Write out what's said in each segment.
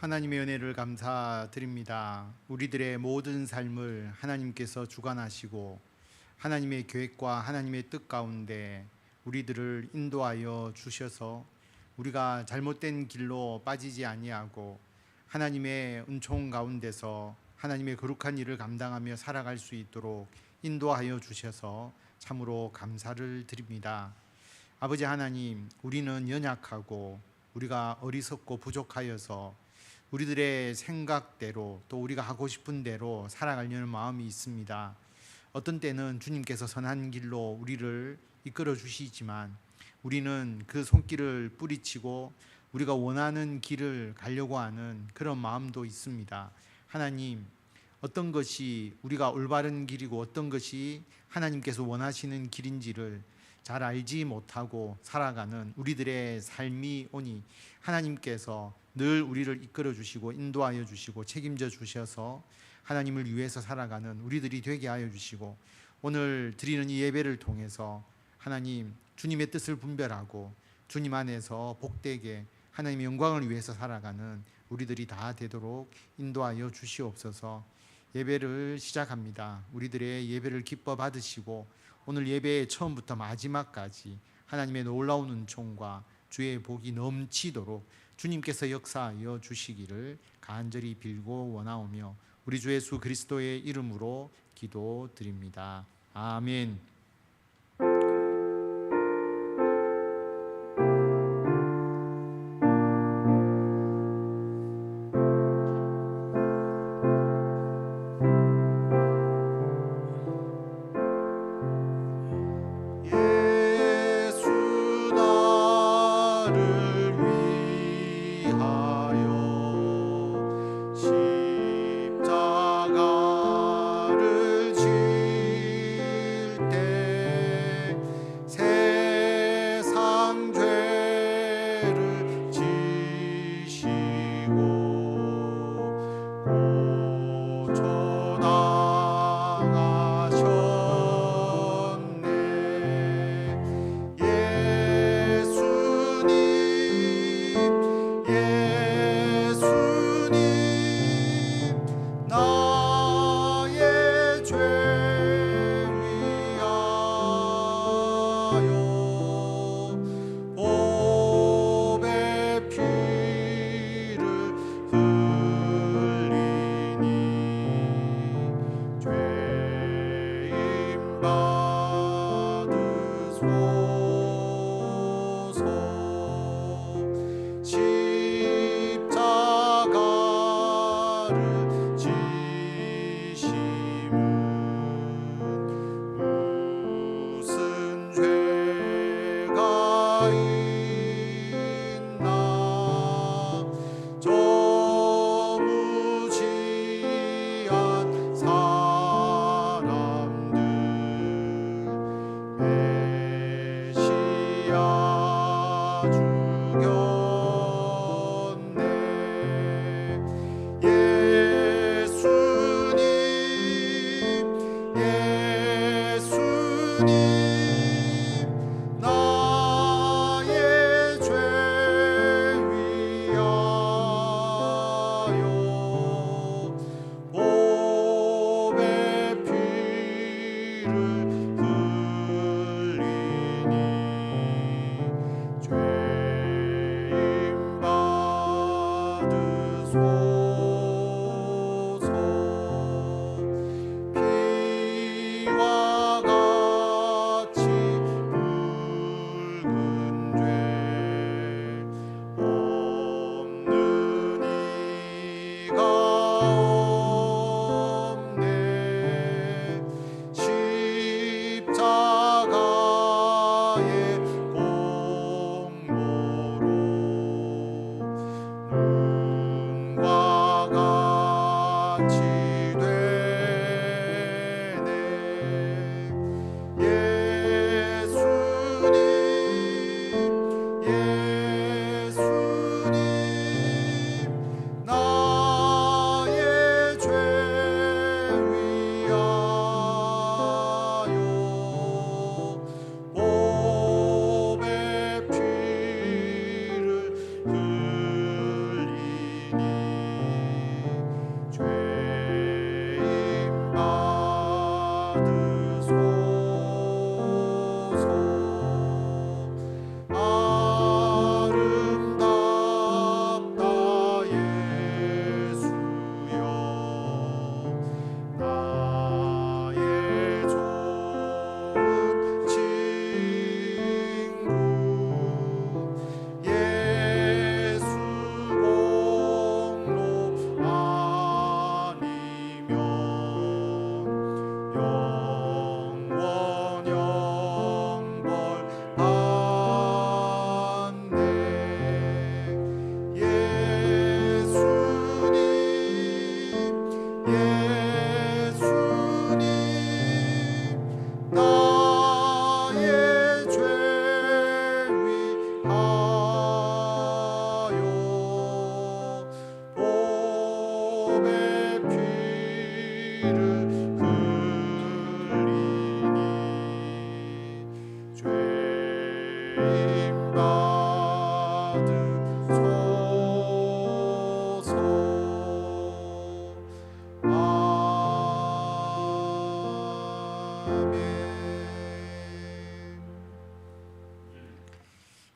하나님의 은혜를 감사드립니다. 우리들의 모든 삶을 하나님께서 주관하시고 하나님의 계획과 하나님의 뜻 가운데 우리들을 인도하여 주셔서 우리가 잘못된 길로 빠지지 아니하고 하나님의 은총 가운데서 하나님의 거룩한 일을 감당하며 살아갈 수 있도록 인도하여 주셔서 참으로 감사를 드립니다. 아버지 하나님, 우리는 연약하고 우리가 어리석고 부족하여서 우리들의 생각대로 또 우리가 하고 싶은 대로 살아가려는 마음이 있습니다. 어떤 때는 주님께서 선한 길로 우리를 이끌어 주시지만 우리는 그 손길을 뿌리치고 우리가 원하는 길을 가려고 하는 그런 마음도 있습니다. 하나님, 어떤 것이 우리가 올바른 길이고 어떤 것이 하나님께서 원하시는 길인지를 잘 알지 못하고 살아가는 우리들의 삶이 오니 하나님께서 늘 우리를 이끌어 주시고 인도하여 주시고 책임져 주셔서 하나님을 위해서 살아가는 우리들이 되게 하여 주시고, 오늘 드리는 이 예배를 통해서 하나님 주님의 뜻을 분별하고 주님 안에서 복되게 하나님의 영광을 위해서 살아가는 우리들이 다 되도록 인도하여 주시옵소서. 예배를 시작합니다. 우리들의 예배를 기뻐 받으시고 오늘 예배의 처음부터 마지막까지 하나님의 놀라운 은총과 주의 복이 넘치도록 주님께서 역사하여 주시기를 간절히 빌고 원하오며 우리 주 예수 그리스도의 이름으로 기도드립니다. 아멘.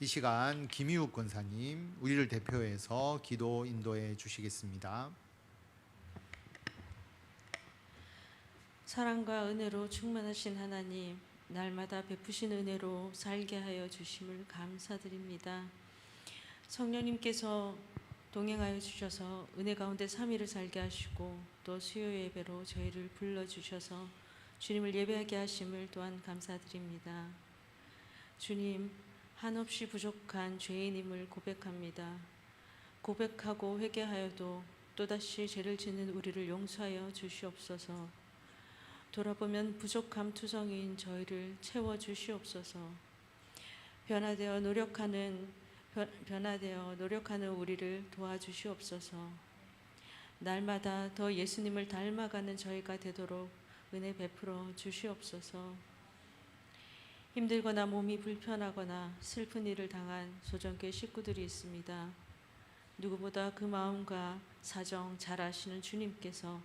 이 시간 김희욱 권사님 우리를 대표해서 기도 인도해 주시겠습니다. 사랑과 은혜로 충만하신 하나님, 날마다 베푸신 은혜로 살게 하여 주심을 감사드립니다. 성령님께서 동행하여 주셔서 은혜 가운데 3일을 살게 하시고 또 수요 예배로 저희를 불러주셔서 주님을 예배하게 하심을 또한 감사드립니다. 주님, 한없이 부족한 죄인임을 고백합니다. 고백하고 회개하여도 또다시 죄를 짓는 우리를 용서하여 주시옵소서. 돌아보면 부족함 투성이인 저희를 채워주시옵소서. 변화되어 노력하는 우리를 도와주시옵소서. 날마다 더 예수님을 닮아가는 저희가 되도록 은혜 베풀어 주시옵소서. 힘들거나 몸이 불편하거나 슬픈 일을 당한 소정교회 식구들이 있습니다. 누구보다 그 마음과 사정 잘 아시는 주님께서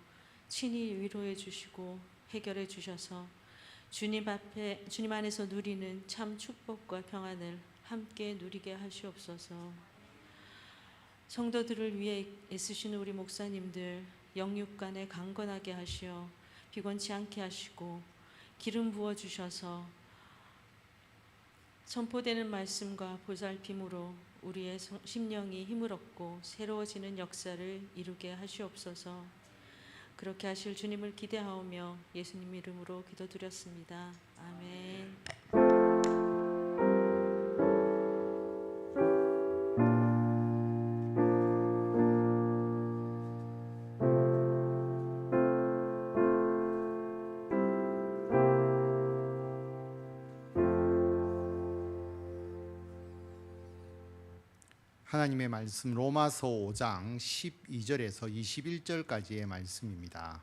친히 위로해 주시고 해결해 주셔서 주님 안에서 누리는 참 축복과 평안을 함께 누리게 하시옵소서. 성도들을 위해 애쓰시는 우리 목사님들 영육간에 강건하게 하시어 피곤치 않게 하시고 기름 부어 주셔서 선포되는 말씀과 보살핌으로 우리의 심령이 힘을 얻고 새로워지는 역사를 이루게 하시옵소서. 그렇게 하실 주님을 기대하오며 예수님 이름으로 기도드렸습니다. 아멘. 하나님의 말씀 로마서 5장 12절에서 21절까지의 말씀입니다.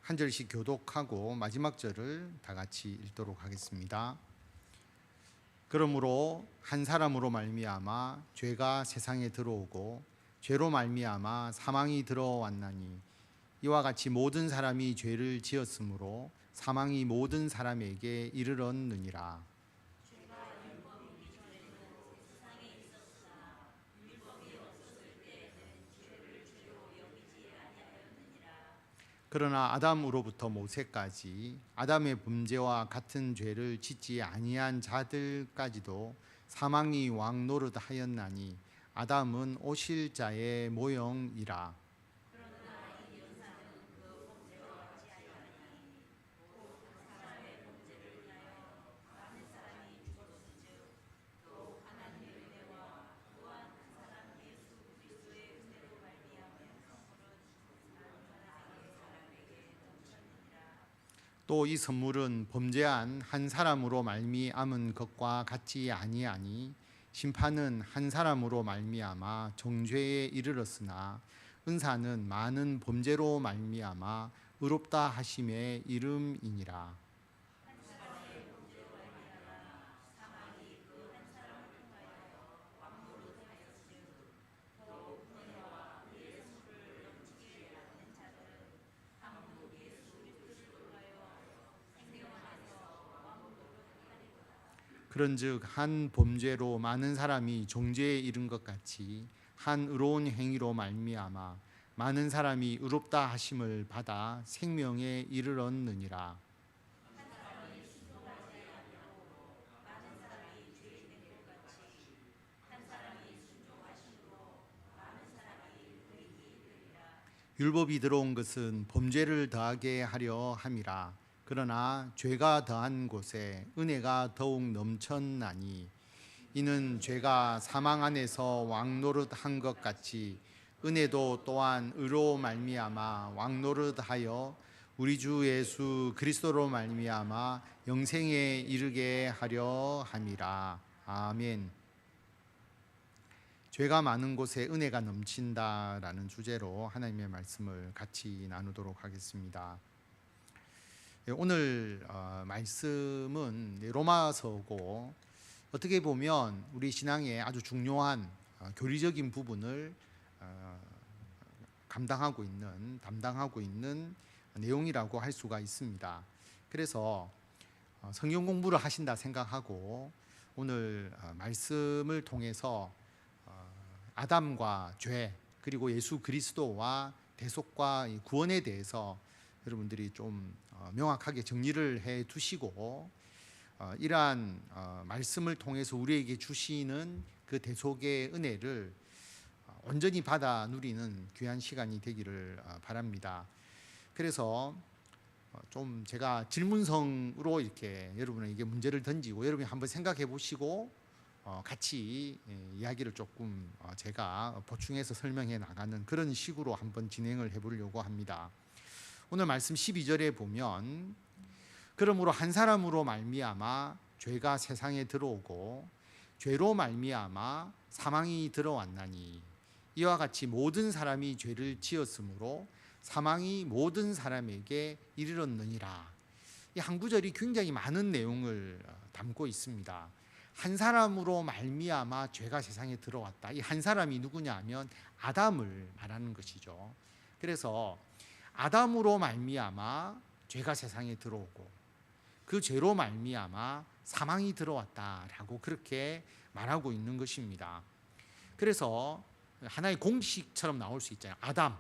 한 절씩 교독하고 마지막 절을 다 같이 읽도록 하겠습니다. 그러므로 한 사람으로 말미암아 죄가 세상에 들어오고 죄로 말미암아 사망이 들어왔나니 이와 같이 모든 사람이 죄를 지었으므로 사망이 모든 사람에게 이르렀느니라. 그러나 아담으로부터 모세까지 아담의 범죄와 같은 죄를 짓지 아니한 자들까지도 사망이 왕노릇하였나니 아담은 오실 자의 모형이라. 또 이 선물은 범죄한 한 사람으로 말미암은 것과 같지 아니하니 심판은 한 사람으로 말미암아 정죄에 이르렀으나 은사는 많은 범죄로 말미암아 의롭다 하심의 이름이니라. 그런즉 한 범죄로 많은 사람이 정죄에 이른 것 같이 한 의로운 행위로 말미암아 많은 사람이 의롭다 하심을 받아 생명에 이르렀느니라. 율법이 들어온 것은 범죄를 더하게 하려 함이라. 그러나 죄가 더한 곳에 은혜가 더욱 넘쳤나니 이는 죄가 사망 안에서 왕노릇한 것 같이 은혜도 또한 의로 말미암아 왕노릇하여 우리 주 예수 그리스도로 말미암아 영생에 이르게 하려 함이라. 아멘. 죄가 많은 곳에 은혜가 넘친다라는 주제로 하나님의 말씀을 같이 나누도록 하겠습니다. 오늘 말씀은 로마서고 어떻게 보면 우리 신앙의 아주 중요한 교리적인 부분을 담당하고 있는 내용이라고 할 수가 있습니다. 그래서 성경 공부를 하신다 생각하고 오늘 말씀을 통해서 아담과 죄 그리고 예수 그리스도와 대속과 구원에 대해서 여러분들이 좀 명확하게 정리를 해 두시고 이러한 말씀을 통해서 우리에게 주시는 그 대속의 은혜를 온전히 받아 누리는 귀한 시간이 되기를 바랍니다. 그래서 좀 제가 질문성으로 이렇게 여러분에게 문제를 던지고 여러분이 한번 생각해 보시고 같이 이야기를 조금 제가 보충해서 설명해 나가는 그런 식으로 한번 진행을 해 보려고 합니다. 오늘 말씀 12절에 보면 그러므로 한 사람으로 말미암아 죄가 세상에 들어오고 죄로 말미암아 사망이 들어왔나니 이와 같이 모든 사람이 죄를 지었으므로 사망이 모든 사람에게 이르렀느니라. 이 한 구절이 굉장히 많은 내용을 담고 있습니다. 한 사람으로 말미암아 죄가 세상에 들어왔다. 이 한 사람이 누구냐 하면 아담을 말하는 것이죠. 그래서 아담으로 말미암아 죄가 세상에 들어오고 그 죄로 말미암아 사망이 들어왔다라고 그렇게 말하고 있는 것입니다. 그래서 하나의 공식처럼 나올 수 있잖아요. 아담,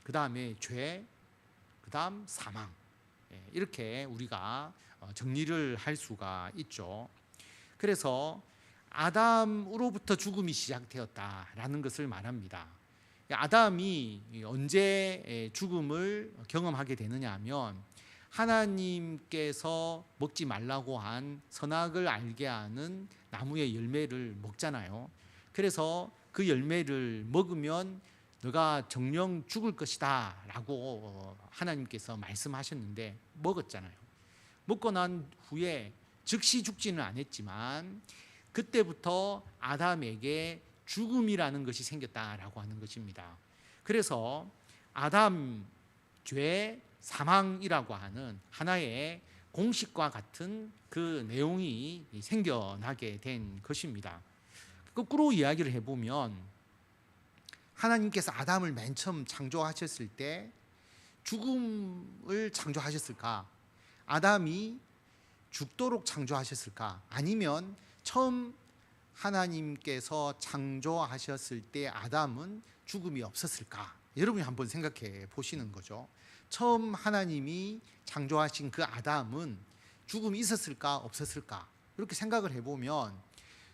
그 다음에 죄, 그 다음 사망. 이렇게 우리가 정리를 할 수가 있죠. 그래서 아담으로부터 죽음이 시작되었다라는 것을 말합니다. 아담이 언제 죽음을 경험하게 되느냐 하면 하나님께서 먹지 말라고 한 선악을 알게 하는 나무의 열매를 먹잖아요. 그래서 그 열매를 먹으면 너가 정령 죽을 것이다 라고 하나님께서 말씀하셨는데 먹었잖아요. 먹고 난 후에 즉시 죽지는 않았지만 그때부터 아담에게 죽음이라는 것이 생겼다라고 하는 것입니다. 그래서 아담, 죄, 사망이라고 하는 하나의 공식과 같은 그 내용이 생겨나게 된 것입니다. 거꾸로 이야기를 해보면 하나님께서 아담을 맨 처음 창조하셨을 때 죽음을 창조하셨을까? 아담이 죽도록 창조하셨을까? 아니면 처음 하나님께서 창조하셨을 때 아담은 죽음이 없었을까? 여러분이 한번 생각해 보시는 거죠. 처음 하나님이 창조하신 그 아담은 죽음이 있었을까? 없었을까? 이렇게 생각을 해보면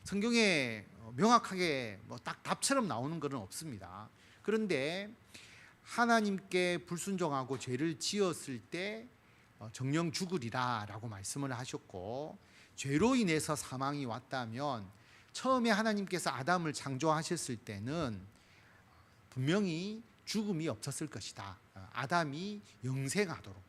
성경에 명확하게 딱 답처럼 나오는 것은 없습니다. 그런데 하나님께 불순종하고 죄를 지었을 때 정령 죽으리라 라고 말씀을 하셨고 죄로 인해서 사망이 왔다면 처음에 하나님께서 아담을 창조하셨을 때는 분명히 죽음이 없었을 것이다. 아담이 영생하도록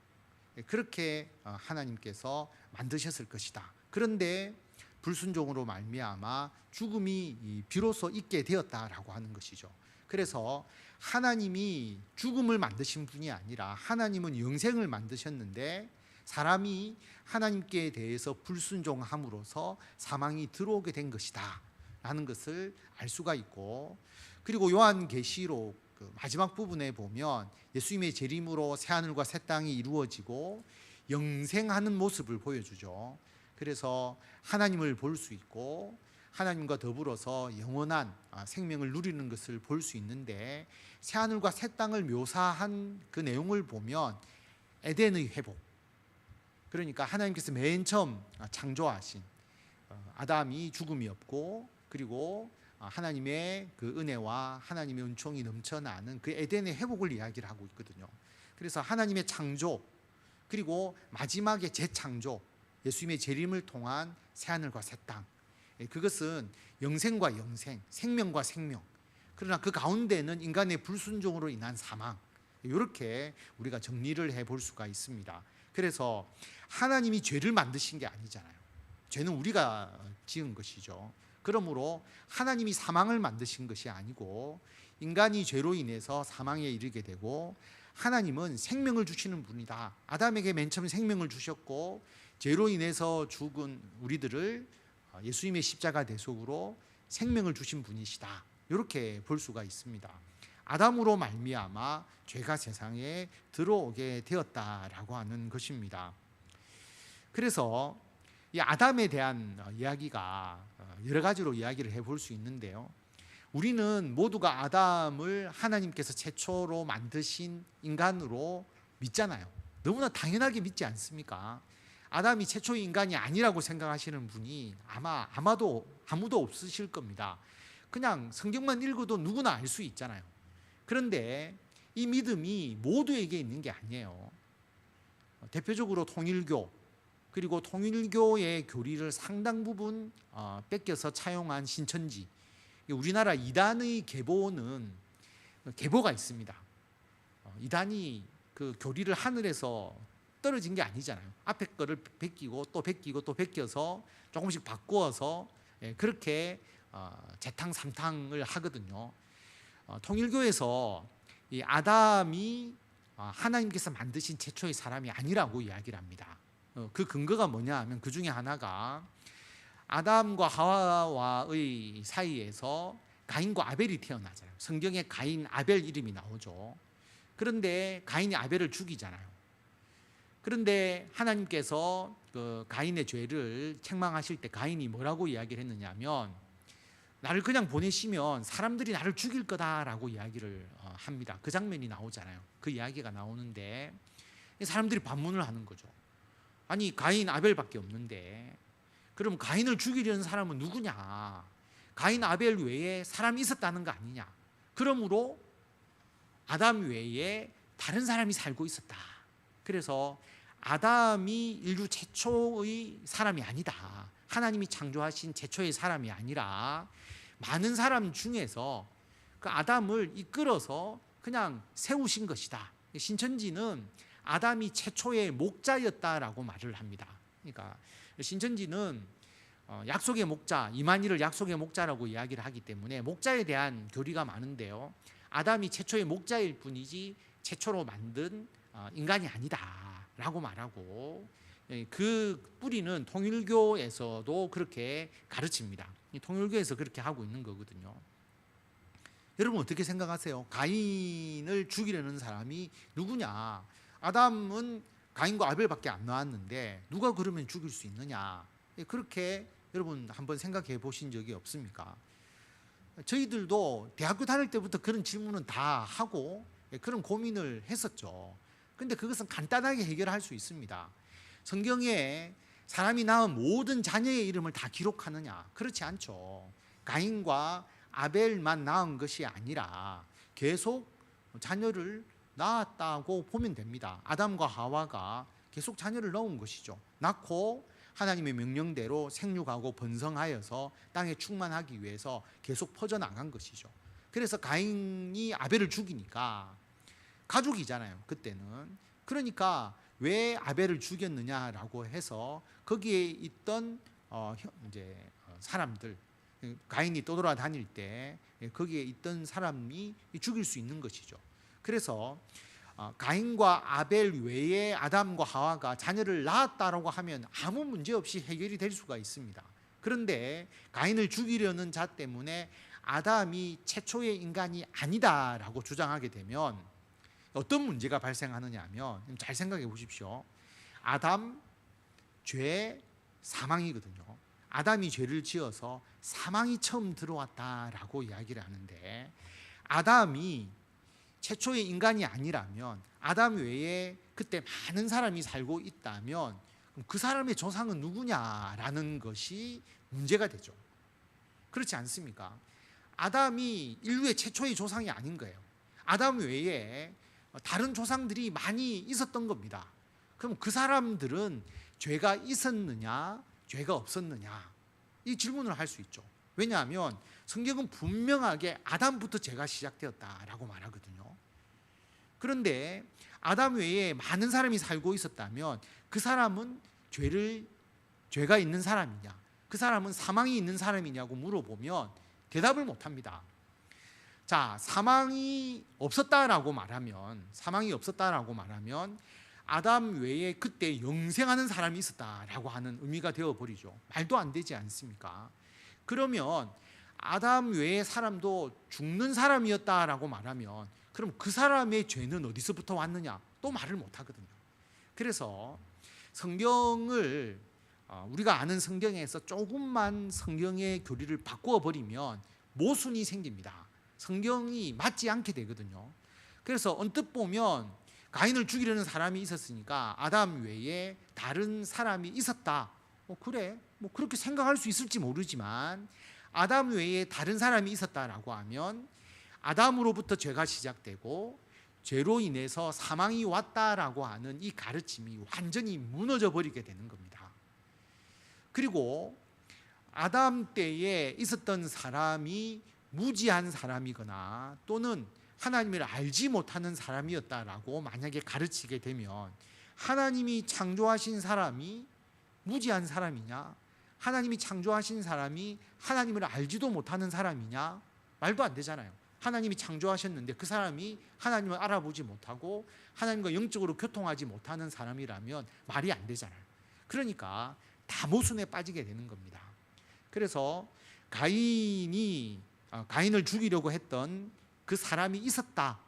그렇게 하나님께서 만드셨을 것이다. 그런데 불순종으로 말미암아 죽음이 비로소 있게 되었다라고 하는 것이죠. 그래서 하나님이 죽음을 만드신 분이 아니라 하나님은 영생을 만드셨는데 사람이 하나님께 대해서 불순종함으로써 사망이 들어오게 된 것이다 라는 것을 알 수가 있고, 그리고 요한계시록 그 마지막 부분에 보면 예수님의 재림으로 새하늘과 새 땅이 이루어지고 영생하는 모습을 보여주죠. 그래서 하나님을 볼 수 있고 하나님과 더불어서 영원한 생명을 누리는 것을 볼 수 있는데, 새하늘과 새 땅을 묘사한 그 내용을 보면 에덴의 회복, 그러니까 하나님께서 맨 처음 창조하신 아담이 죽음이 없고 그리고 하나님의 그 은혜와 하나님의 은총이 넘쳐나는 그 에덴의 회복을 이야기를 하고 있거든요. 그래서 하나님의 창조 그리고 마지막에 재창조, 예수님의 재림을 통한 새하늘과 새 땅, 그것은 영생과 영생, 생명과 생명, 그러나 그 가운데는 인간의 불순종으로 인한 사망, 이렇게 우리가 정리를 해볼 수가 있습니다. 그래서 하나님이 죄를 만드신 게 아니잖아요. 죄는 우리가 지은 것이죠. 그러므로 하나님이 사망을 만드신 것이 아니고 인간이 죄로 인해서 사망에 이르게 되고, 하나님은 생명을 주시는 분이다. 아담에게 맨 처음 생명을 주셨고 죄로 인해서 죽은 우리들을 예수님의 십자가 대속으로 생명을 주신 분이시다. 이렇게 볼 수가 있습니다. 아담으로 말미암아 죄가 세상에 들어오게 되었다라고 하는 것입니다. 그래서 이 아담에 대한 이야기가 여러 가지로 이야기를 해볼 수 있는데요. 우리는 모두가 아담을 하나님께서 최초로 만드신 인간으로 믿잖아요. 너무나 당연하게 믿지 않습니까? 아담이 최초의 인간이 아니라고 생각하시는 분이 아마도 아무도 없으실 겁니다. 그냥 성경만 읽어도 누구나 알 수 있잖아요. 그런데 이 믿음이 모두에게 있는 게 아니에요. 대표적으로 통일교, 그리고 통일교의 교리를 상당 부분 뺏겨서 차용한 신천지, 우리나라 이단의 계보는 계보가 있습니다. 이단이 그 교리를 하늘에서 떨어진 게 아니잖아요. 앞에 거를 베끼고 또 베끼고 또 베껴서 조금씩 바꾸어서 그렇게 재탕 삼탕을 하거든요. 통일교에서 이 아담이 하나님께서 만드신 최초의 사람이 아니라고 이야기를 합니다. 그 근거가 뭐냐 하면 그 중에 하나가 아담과 하와의 사이에서 가인과 아벨이 태어나잖아요. 성경에 가인, 아벨 이름이 나오죠. 그런데 가인이 아벨을 죽이잖아요. 그런데 하나님께서 그 가인의 죄를 책망하실 때 가인이 뭐라고 이야기를 했느냐면 나를 그냥 보내시면 사람들이 나를 죽일 거다라고 이야기를 합니다. 그 장면이 나오잖아요. 그 이야기가 나오는데 사람들이 반문을 하는 거죠. 아니 가인, 아벨밖에 없는데 그럼 가인을 죽이려는 사람은 누구냐? 가인, 아벨 외에 사람이 있었다는 거 아니냐? 그러므로 아담 외에 다른 사람이 살고 있었다. 그래서 아담이 인류 최초의 사람이 아니다. 하나님이 창조하신 최초의 사람이 아니라 많은 사람 중에서 그 아담을 이끌어서 그냥 세우신 것이다. 신천지는 아담이 최초의 목자였다라고 말을 합니다. 그러니까 신천지는 약속의 목자, 이만희를 약속의 목자라고 이야기를 하기 때문에 목자에 대한 교리가 많은데요. 아담이 최초의 목자일 뿐이지 최초로 만든 인간이 아니다라고 말하고, 그 뿌리는 통일교에서도 그렇게 가르칩니다. 통일교에서 그렇게 하고 있는 거거든요. 여러분 어떻게 생각하세요? 가인을 죽이려는 사람이 누구냐? 아담은 가인과 아벨밖에 안 나왔는데 누가 그러면 죽일 수 있느냐? 그렇게 여러분 한번 생각해 보신 적이 없습니까? 저희들도 대학교 다닐 때부터 그런 질문은 다 하고 그런 고민을 했었죠. 근데 그것은 간단하게 해결할 수 있습니다. 성경에 사람이 낳은 모든 자녀의 이름을 다 기록하느냐? 그렇지 않죠. 가인과 아벨만 낳은 것이 아니라 계속 자녀를 낳았다고 보면 됩니다. 아담과 하와가 계속 자녀를 낳은 것이죠. 낳고 하나님의 명령대로 생육하고 번성하여서 땅에 충만하기 위해서 계속 퍼져나간 것이죠. 그래서 가인이 아벨을 죽이니까 가족이잖아요, 그때는. 그러니까 왜 아벨을 죽였느냐라고 해서 거기에 있던 사람들, 가인이 떠돌아다닐 때 거기에 있던 사람이 죽일 수 있는 것이죠. 그래서 가인과 아벨 외에 아담과 하와가 자녀를 낳았다라고 하면 아무 문제 없이 해결이 될 수가 있습니다. 그런데 가인을 죽이려는 자 때문에 아담이 최초의 인간이 아니다라고 주장하게 되면 어떤 문제가 발생하느냐 하면, 잘 생각해 보십시오. 아담, 죄, 사망이거든요. 아담이 죄를 지어서 사망이 처음 들어왔다라고 이야기를 하는데, 아담이 최초의 인간이 아니라면, 아담 외에 그때 많은 사람이 살고 있다면 그 사람의 조상은 누구냐라는 것이 문제가 되죠. 그렇지 않습니까? 아담이 인류의 최초의 조상이 아닌 거예요. 아담 외에 다른 조상들이 많이 있었던 겁니다. 그럼 그 사람들은 죄가 있었느냐, 죄가 없었느냐, 이 질문을 할 수 있죠. 왜냐하면 성경은 분명하게 아담부터 죄가 시작되었다라고 말하거든요. 그런데 아담 외에 많은 사람이 살고 있었다면 그 사람은 죄가 있는 사람이냐, 그 사람은 사망이 있는 사람이냐고 물어보면 대답을 못합니다. 자, 사망이 없었다라고 말하면 아담 외에 그때 영생하는 사람이 있었다라고 하는 의미가 되어버리죠. 말도 안 되지 않습니까? 그러면 아담 외의 사람도 죽는 사람이었다라고 말하면 그럼 그 사람의 죄는 어디서부터 왔느냐? 또 말을 못 하거든요. 그래서 성경을 우리가 아는 성경에서 조금만 성경의 교리를 바꾸어 버리면 모순이 생깁니다. 성경이 맞지 않게 되거든요. 그래서 언뜻 보면 가인을 죽이려는 사람이 있었으니까 아담 외에 다른 사람이 있었다. 그래, 그렇게 생각할 수 있을지 모르지만 아담 외에 다른 사람이 있었다라고 하면 아담으로부터 죄가 시작되고 죄로 인해서 사망이 왔다라고 하는 이 가르침이 완전히 무너져 버리게 되는 겁니다. 그리고 아담 때에 있었던 사람이 무지한 사람이거나 또는 하나님을 알지 못하는 사람이었다라고 만약에 가르치게 되면 하나님이 창조하신 사람이 무지한 사람이냐? 하나님이 창조하신 사람이 하나님을 알지도 못하는 사람이냐? 말도 안 되잖아요. 하나님이 창조하셨는데 그 사람이 하나님을 알아보지 못하고 하나님과 영적으로 교통하지 못하는 사람이라면 말이 안 되잖아요. 그러니까 다 모순에 빠지게 되는 겁니다. 그래서 가인을 죽이려고 했던 그 사람이 있었다.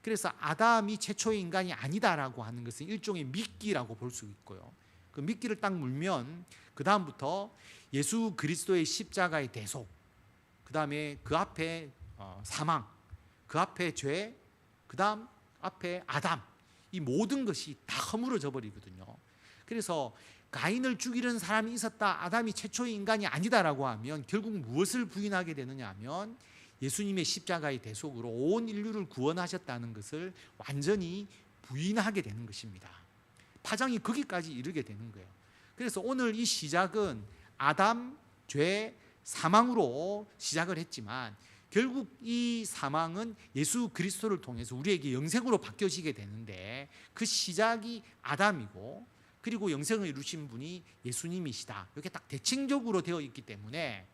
그래서 아담이 최초의 인간이 아니다라고 하는 것은 일종의 미끼라고 볼 수 있고요. 그 미끼를 딱 물면 그 다음부터 예수 그리스도의 십자가의 대속, 그 다음에 그 앞에 사망, 그 앞에 죄, 그 다음 앞에 아담, 이 모든 것이 다 허물어져 버리거든요. 그래서 가인을 죽이려는 사람이 있었다, 아담이 최초의 인간이 아니다라고 하면 결국 무엇을 부인하게 되느냐 하면 예수님의 십자가의 대속으로 온 인류를 구원하셨다는 것을 완전히 부인하게 되는 것입니다. 파장이 거기까지 이르게 되는 거예요. 그래서 오늘 이 시작은 아담, 죄, 사망으로 시작을 했지만 결국 이 사망은 예수 그리스도를 통해서 우리에게 영생으로 바뀌어지게 되는데 그 시작이 아담이고 그리고 영생을 이루신 분이 예수님이시다. 이렇게 딱 대칭적으로 되어 있기 때문에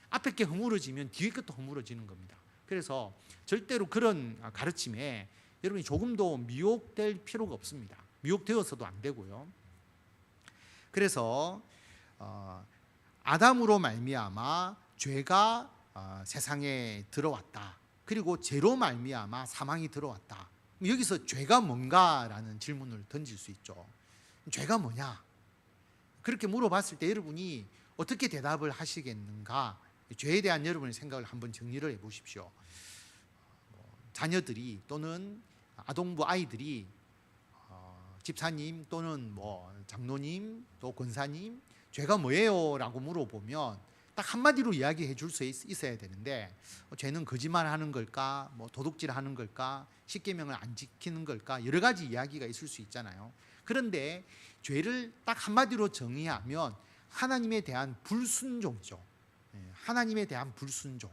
앞에 게 허물어지면 뒤에 것도 허물어지는 겁니다. 그래서 절대로 그런 가르침에 여러분이 조금도 미혹될 필요가 없습니다. 미혹되어서도 안 되고요. 그래서 아담으로 말미암아 죄가 세상에 들어왔다. 그리고 죄로 말미암아 사망이 들어왔다. 여기서 죄가 뭔가라는 질문을 던질 수 있죠. 죄가 뭐냐? 그렇게 물어봤을 때 여러분이 어떻게 대답을 하시겠는가? 죄에 대한 여러분의 생각을 한번 정리를 해보십시오. 자녀들이 또는 아동부 아이들이 집사님 또는 장로님 또 권사님 죄가 뭐예요? 라고 물어보면 딱 한마디로 이야기해 줄 수 있어야 되는데 죄는 거짓말하는 걸까? 도둑질하는 걸까? 십계명을 안 지키는 걸까? 여러 가지 이야기가 있을 수 있잖아요. 그런데 죄를 딱 한마디로 정의하면 하나님에 대한 불순종이죠. 하나님에 대한 불순종.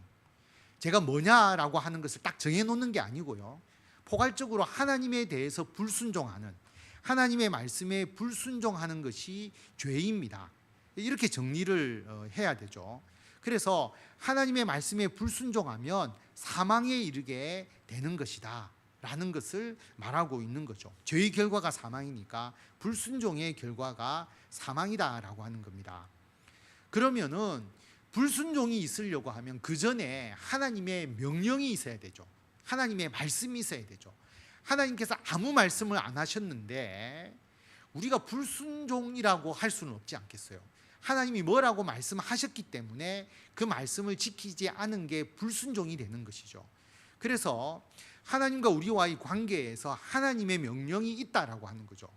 제가 뭐냐라고 하는 것을 딱 정해놓는 게 아니고요. 포괄적으로 하나님에 대해서 불순종하는, 하나님의 말씀에 불순종하는 것이 죄입니다. 이렇게 정리를 해야 되죠. 그래서 하나님의 말씀에 불순종하면 사망에 이르게 되는 것이다 라는 것을 말하고 있는 거죠. 죄의 결과가 사망이니까 불순종의 결과가 사망이다 라고 하는 겁니다. 그러면은 불순종이 있으려고 하면 그 전에 하나님의 명령이 있어야 되죠. 하나님의 말씀이 있어야 되죠. 하나님께서 아무 말씀을 안 하셨는데 우리가 불순종이라고 할 수는 없지 않겠어요. 하나님이 뭐라고 말씀하셨기 때문에 그 말씀을 지키지 않은 게 불순종이 되는 것이죠. 그래서 하나님과 우리와의 관계에서 하나님의 명령이 있다라고 하는 거죠.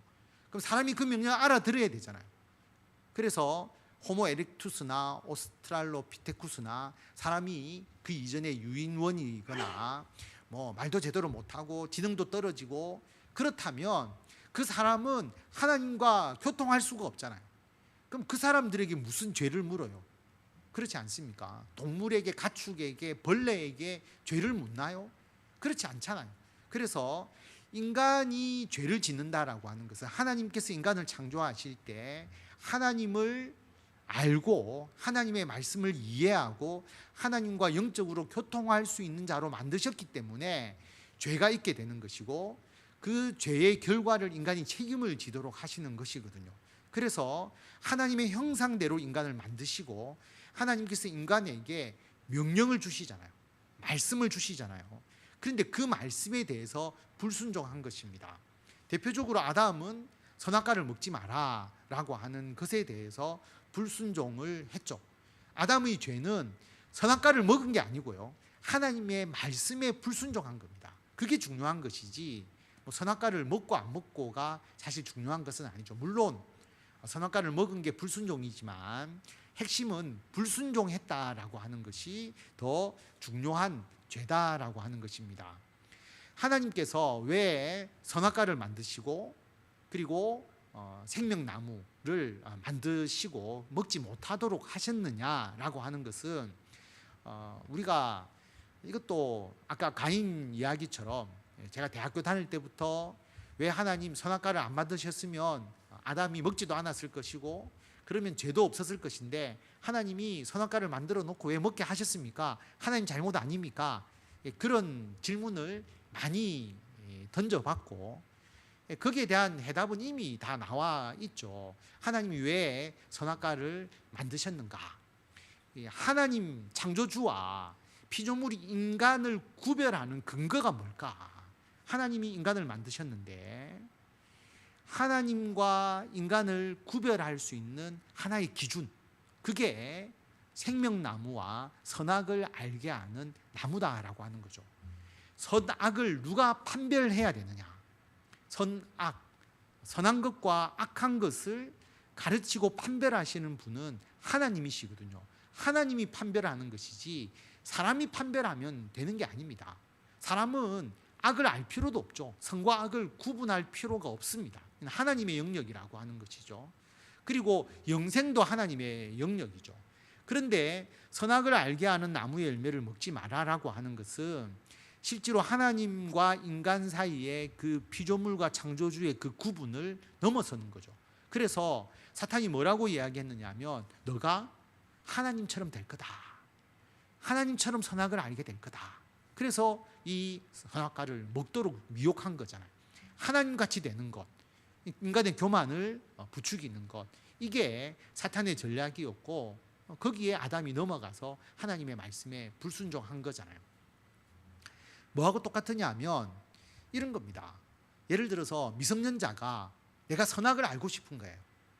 그럼 사람이 그 명령을 알아들어야 되잖아요. 그래서 호모 에렉투스나 오스트랄로피테쿠스나 사람이 그 이전에 유인원이거나 말도 제대로 못하고 지능도 떨어지고 그렇다면 그 사람은 하나님과 교통할 수가 없잖아요. 그럼 그 사람들에게 무슨 죄를 물어요? 그렇지 않습니까? 동물에게, 가축에게, 벌레에게 죄를 묻나요? 그렇지 않잖아요. 그래서 인간이 죄를 짓는다라고 하는 것은 하나님께서 인간을 창조하실 때 하나님을 알고 하나님의 말씀을 이해하고 하나님과 영적으로 교통할 수 있는 자로 만드셨기 때문에 죄가 있게 되는 것이고 그 죄의 결과를 인간이 책임을 지도록 하시는 것이거든요. 그래서 하나님의 형상대로 인간을 만드시고 하나님께서 인간에게 명령을 주시잖아요. 말씀을 주시잖아요. 그런데 그 말씀에 대해서 불순종한 것입니다. 대표적으로 아담은 선악과를 먹지 마라 라고 하는 것에 대해서 불순종을 했죠. 아담의 죄는 선악과를 먹은 게 아니고요, 하나님의 말씀에 불순종한 겁니다. 그게 중요한 것이지 뭐 선악과를 먹고 안 먹고가 사실 중요한 것은 아니죠. 물론 선악과를 먹은 게 불순종이지만 핵심은 불순종했다라고 하는 것이 더 중요한 죄다라고 하는 것입니다. 하나님께서 왜 선악과를 만드시고 그리고 생명나무를 만드시고 먹지 못하도록 하셨느냐라고 하는 것은 우리가 이것도 아까 가인 이야기처럼 제가 대학교 다닐 때부터 왜 하나님 선악과를 안 만드셨으면 아담이 먹지도 않았을 것이고 그러면 죄도 없었을 것인데 하나님이 선악과를 만들어 놓고 왜 먹게 하셨습니까? 하나님 잘못 아닙니까? 그런 질문을 많이 던져봤고 거기에 대한 해답은 이미 다 나와 있죠. 하나님이 왜 선악과를 만드셨는가? 하나님 창조주와 피조물이 인간을 구별하는 근거가 뭘까? 하나님이 인간을 만드셨는데 하나님과 인간을 구별할 수 있는 하나의 기준, 그게 생명나무와 선악을 알게 하는 나무다라고 하는 거죠. 선악을 누가 판별해야 되느냐? 선악, 선한 것과 악한 것을 가르치고 판별하시는 분은 하나님이시거든요. 하나님이 판별하는 것이지 사람이 판별하면 되는 게 아닙니다. 사람은 악을 알 필요도 없죠. 선과 악을 구분할 필요가 없습니다. 하나님의 영역이라고 하는 것이죠. 그리고 영생도 하나님의 영역이죠. 그런데 선악을 알게 하는 나무의 열매를 먹지 마라라고 하는 것은 실제로 하나님과 인간 사이의 그 피조물과 창조주의 그 구분을 넘어서는 거죠. 그래서 사탄이 뭐라고 이야기했느냐 하면 너가 하나님처럼 될 거다. 하나님처럼 선악을 알게 될 거다. 그래서 이 선악과를 먹도록 미혹한 거잖아요. 하나님같이 되는 것, 인간의 교만을 부추기는 것, 이게 사탄의 전략이었고 거기에 아담이 넘어가서 하나님의 말씀에 불순종한 거잖아요. 뭐하고 똑같으냐 하면 이런 겁니다. 예를 들어서 미성년자가 내가 선악을 알고 싶은 거예요.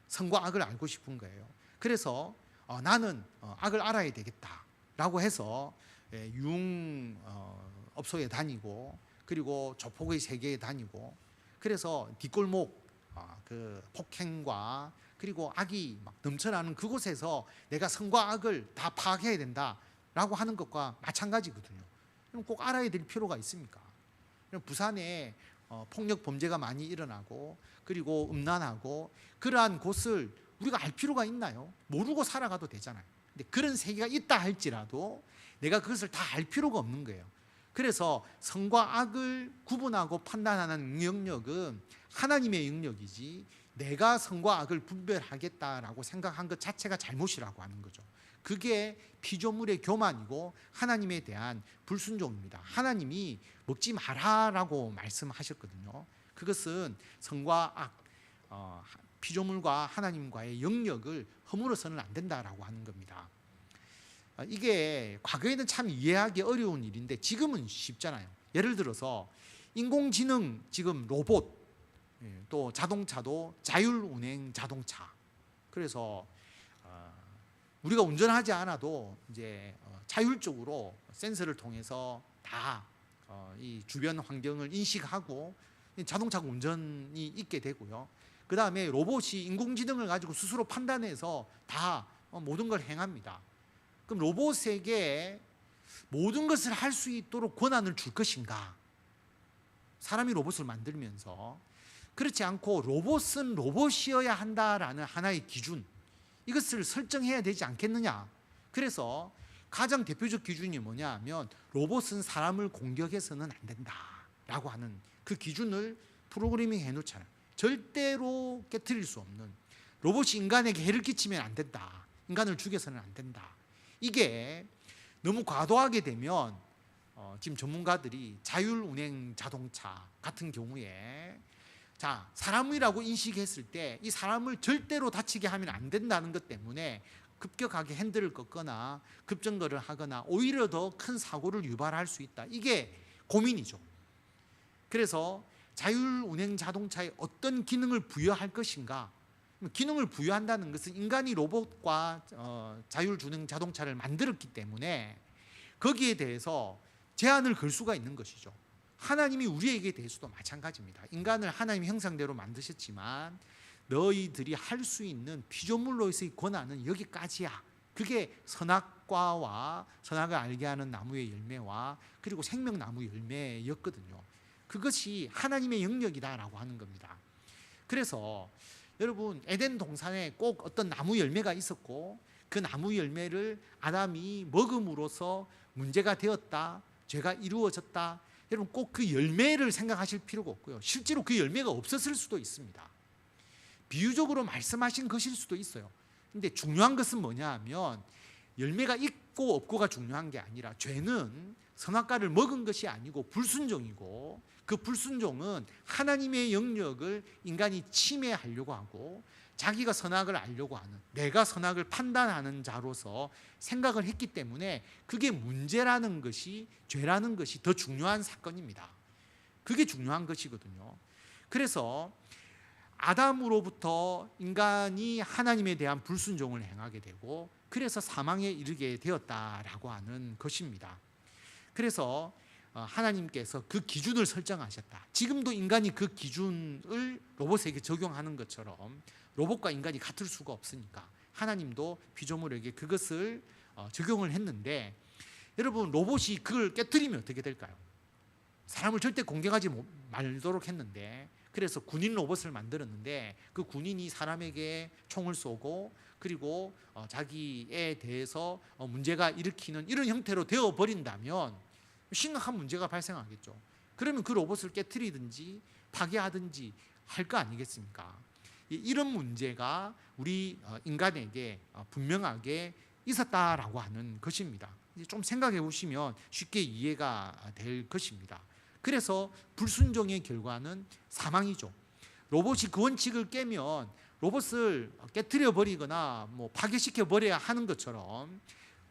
선과 악을 알고 싶은 거예요. 그래서 나는 악을 알아야 되겠다라고 해서 유흥업소에 다니고 그리고 조폭의 세계에 다니고 그래서 뒷골목 그 폭행과 그리고 악이 막 넘쳐나는 그곳에서 내가 선과 악을 다 파악해야 된다라고 하는 것과 마찬가지거든요. 그럼 꼭 알아야 될 필요가 있습니까? 부산에 폭력 범죄가 많이 일어나고 그리고 음란하고 그러한 곳을 우리가 알 필요가 있나요? 모르고 살아가도 되잖아요. 근데 그런 세계가 있다 할지라도 내가 그것을 다 알 필요가 없는 거예요. 그래서 선과 악을 구분하고 판단하는 영역은 하나님의 영역이지 내가 선과 악을 분별하겠다라고 생각한 것 자체가 잘못이라고 하는 거죠. 그게 피조물의 교만이고 하나님에 대한 불순종입니다. 하나님이 먹지 마라라고 말씀하셨거든요. 그것은 선과 악, 피조물과 하나님과의 영역을 허물어서는 안 된다라고 하는 겁니다. 이게 과거에는 참 이해하기 어려운 일인데 지금은 쉽잖아요. 예를 들어서 인공지능 지금 로봇 또 자동차도 자율운행 자동차. 그래서 우리가 운전하지 않아도 이제 자율적으로 센서를 통해서 다 이 주변 환경을 인식하고 자동차가 운전이 있게 되고요. 그 다음에 로봇이 인공지능을 가지고 스스로 판단해서 다 모든 걸 행합니다. 그럼 로봇에게 모든 것을 할 수 있도록 권한을 줄 것인가? 사람이 로봇을 만들면서 그렇지 않고 로봇은 로봇이어야 한다라는 하나의 기준, 이것을 설정해야 되지 않겠느냐? 그래서 가장 대표적 기준이 뭐냐 하면 로봇은 사람을 공격해서는 안 된다라고 하는 그 기준을 프로그래밍 해놓잖아요. 절대로 깨트릴 수 없는, 로봇이 인간에게 해를 끼치면 안 된다, 인간을 죽여서는 안 된다. 이게 너무 과도하게 되면 지금 전문가들이 자율운행 자동차 같은 경우에 사람이라고 인식했을 때 이 사람을 절대로 다치게 하면 안 된다는 것 때문에 급격하게 핸들을 꺾거나 급정거를 하거나 오히려 더 큰 사고를 유발할 수 있다. 이게 고민이죠. 그래서 자율운행 자동차에 어떤 기능을 부여할 것인가. 기능을 부여한다는 것은 인간이 로봇과 자율주행 자동차를 만들었기 때문에 거기에 대해서 제한을 걸 수가 있는 것이죠. 하나님이 우리에게 대해서도 마찬가지입니다. 인간을 하나님의 형상대로 만드셨지만 너희들이 할 수 있는 피조물로서의 권한은 여기까지야. 그게 선악과와 선악을 알게 하는 나무의 열매와 그리고 생명나무 열매였거든요. 그것이 하나님의 영역이다라고 하는 겁니다. 그래서 여러분 에덴 동산에 꼭 어떤 나무 열매가 있었고 그 나무 열매를 아담이 먹음으로써 문제가 되었다, 죄가 이루어졌다. 여러분 꼭 그 열매를 생각하실 필요가 없고요. 실제로 그 열매가 없었을 수도 있습니다. 비유적으로 말씀하신 것일 수도 있어요. 근데 중요한 것은 뭐냐 하면 열매가 있고 없고가 중요한 게 아니라 죄는 선악과를 먹은 것이 아니고 불순종이고 그 불순종은 하나님의 영역을 인간이 침해하려고 하고 자기가 선악을 알려고 하는, 내가 선악을 판단하는 자로서 생각을 했기 때문에 그게 문제라는 것이, 죄라는 것이 더 중요한 사건입니다. 그게 중요한 것이거든요. 그래서 아담으로부터 인간이 하나님에 대한 불순종을 행하게 되고 그래서 사망에 이르게 되었다라고 하는 것입니다. 그래서 하나님께서 그 기준을 설정하셨다. 지금도 인간이 그 기준을 로봇에게 적용하는 것처럼 로봇과 인간이 같을 수가 없으니까 하나님도 피조물에게 그것을 적용을 했는데 여러분 로봇이 그걸 깨트리면 어떻게 될까요? 사람을 절대 공격하지 말도록 했는데 그래서 군인 로봇을 만들었는데 그 군인이 사람에게 총을 쏘고 그리고 자기에 대해서 문제가 일으키는 이런 형태로 되어버린다면 심각한 문제가 발생하겠죠. 그러면 그 로봇을 깨트리든지 파괴하든지 할 거 아니겠습니까? 이런 문제가 우리 인간에게 분명하게 있었다라고 하는 것입니다. 좀 생각해 보시면 쉽게 이해가 될 것입니다. 그래서 불순종의 결과는 사망이죠. 로봇이 그 원칙을 깨면 로봇을 깨트려 버리거나 파괴시켜 버려야 하는 것처럼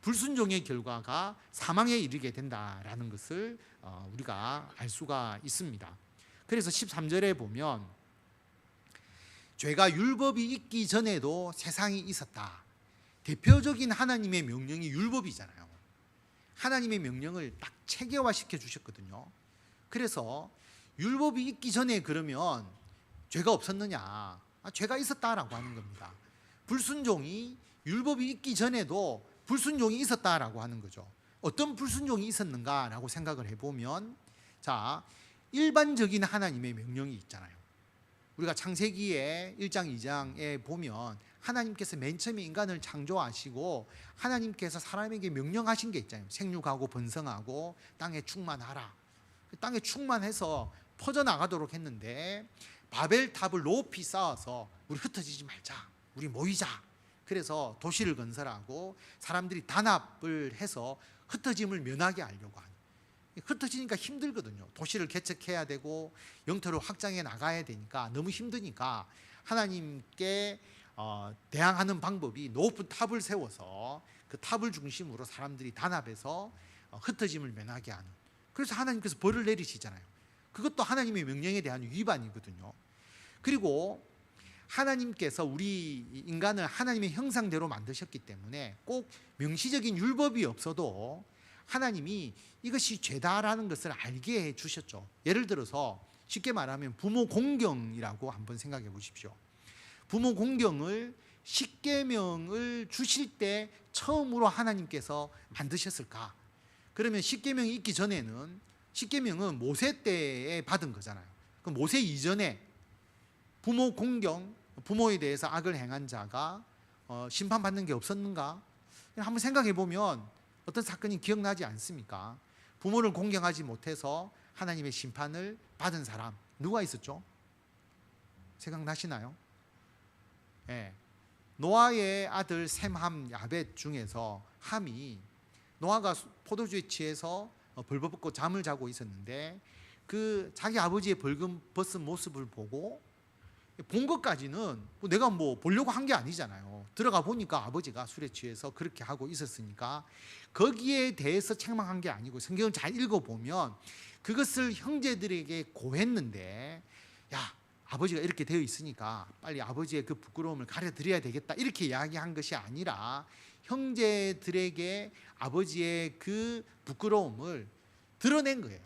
불순종의 결과가 사망에 이르게 된다라는 것을 우리가 알 수가 있습니다. 그래서 13절에 보면 죄가 율법이 있기 전에도 세상이 있었다. 대표적인 하나님의 명령이 율법이잖아요. 하나님의 명령을 딱 체계화시켜 주셨거든요. 그래서 율법이 있기 전에 그러면 죄가 없었느냐? 죄가 있었다라고 하는 겁니다. 불순종이 율법이 있기 전에도 불순종이 있었다라고 하는 거죠. 어떤 불순종이 있었는가라고 생각을 해보면 자, 일반적인 하나님의 명령이 있잖아요. 우리가 창세기에 1장 2장에 보면 하나님께서 맨 처음에 인간을 창조하시고 하나님께서 사람에게 명령하신 게 있잖아요. 생육하고 번성하고 땅에 충만하라. 땅에 충만해서 퍼져나가도록 했는데 바벨탑을 높이 쌓아서 우리 흩어지지 말자, 우리 모이자. 그래서 도시를 건설하고 사람들이 단합을 해서 흩어짐을 면하게 하려고 하는. 흩어지니까 힘들거든요. 도시를 개척해야 되고 영토를 확장해 나가야 되니까 너무 힘드니까 하나님께 대항하는 방법이 높은 탑을 세워서 그 탑을 중심으로 사람들이 단합해서 흩어짐을 면하게 하는. 그래서 하나님께서 벌을 내리시잖아요. 그것도 하나님의 명령에 대한 위반이거든요. 그리고 하나님께서 우리 인간을 하나님의 형상대로 만드셨기 때문에 꼭 명시적인 율법이 없어도 하나님이 이것이 죄다라는 것을 알게 해 주셨죠. 예를 들어서 쉽게 말하면 부모 공경이라고 한번 생각해 보십시오. 부모 공경을 십계명을 주실 때 처음으로 하나님께서 만드셨을까? 그러면 십계명이 있기 전에는 십계명은 모세 때에 받은 거잖아요. 그럼 모세 이전에 부모 공경, 부모에 대해서 악을 행한 자가 심판받는 게 없었는가? 한번 생각해 보면 어떤 사건이 기억나지 않습니까? 부모를 공경하지 못해서 하나님의 심판을 받은 사람 누가 있었죠? 생각나시나요? 네. 노아의 아들 셈, 함, 야벳 중에서 함이 노아가 포도주에 취해서 벌벗고 잠을 자고 있었는데 그 자기 아버지의 벌금 벗은 모습을 보고 본 것까지는 내가 보려고 한 게 아니잖아요. 들어가 보니까 아버지가 술에 취해서 그렇게 하고 있었으니까 거기에 대해서 책망한 게 아니고, 성경을 잘 읽어보면 그것을 형제들에게 고했는데, 야, 아버지가 이렇게 되어 있으니까 빨리 아버지의 그 부끄러움을 가려드려야 되겠다, 이렇게 이야기한 것이 아니라 형제들에게 아버지의 그 부끄러움을 드러낸 거예요.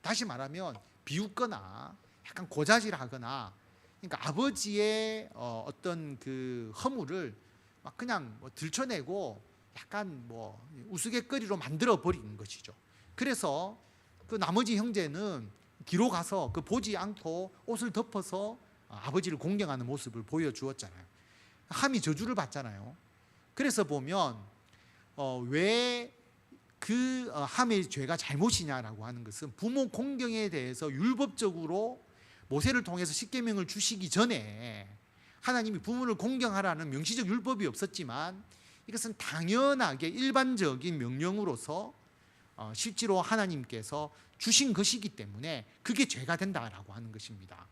다시 말하면 비웃거나 약간 고자질하거나, 그러니까 아버지의 어떤 그 허물을 막 그냥 들춰내고 약간 우스갯거리로 만들어 버린 것이죠. 그래서 그 나머지 형제는 뒤로 가서 그 보지 않고 옷을 덮어서 아버지를 공경하는 모습을 보여주었잖아요. 함이 저주를 받잖아요. 그래서 보면 왜 그 함의 죄가 잘못이냐라고 하는 것은, 부모 공경에 대해서 율법적으로 모세를 통해서 십계명을 주시기 전에 하나님이 부모를 공경하라는 명시적 율법이 없었지만, 이것은 당연하게 일반적인 명령으로서 실제로 하나님께서 주신 것이기 때문에 그게 죄가 된다라고 하는 것입니다.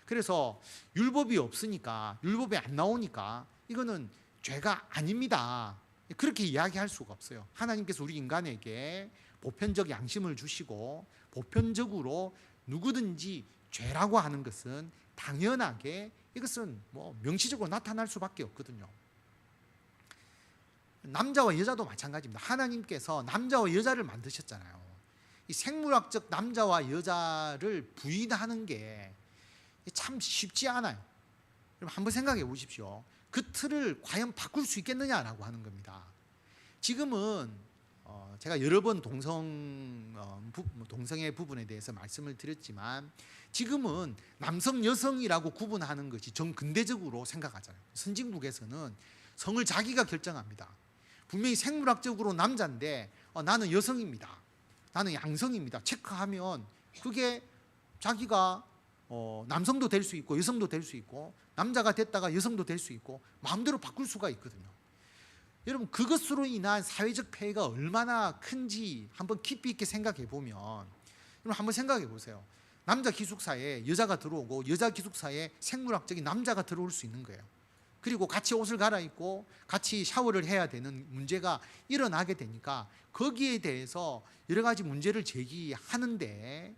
그래서 율법이 없으니까, 율법이 안 나오니까 이거는 죄가 아닙니다, 그렇게 이야기할 수가 없어요. 하나님께서 우리 인간에게 보편적 양심을 주시고 보편적으로 누구든지 죄라고 하는 것은 당연하게 이것은 명시적으로 나타날 수밖에 없거든요. 남자와 여자도 마찬가지입니다. 하나님께서 남자와 여자를 만드셨잖아요. 이 생물학적 남자와 여자를 부인하는 게 참 쉽지 않아요. 여러분 한번 생각해 보십시오. 그 틀을 과연 바꿀 수 있겠느냐라고 하는 겁니다. 지금은 제가 여러 번 동성애 부분에 대해서 말씀을 드렸지만, 지금은 남성 여성이라고 구분하는 것이 정근대적으로 생각하잖아요. 선진국에서는 성을 자기가 결정합니다. 분명히 생물학적으로 남자인데 나는 여성입니다, 나는 양성입니다 체크하면 그게 자기가 남성도 될 수 있고 여성도 될 수 있고, 남자가 됐다가 여성도 될 수 있고 마음대로 바꿀 수가 있거든요. 여러분 그것으로 인한 사회적 폐해가 얼마나 큰지 한번 깊이 있게 생각해 보면, 여러분 한번 생각해 보세요. 남자 기숙사에 여자가 들어오고 여자 기숙사에 생물학적인 남자가 들어올 수 있는 거예요. 그리고 같이 옷을 갈아입고 같이 샤워를 해야 되는 문제가 일어나게 되니까 거기에 대해서 여러 가지 문제를 제기하는데,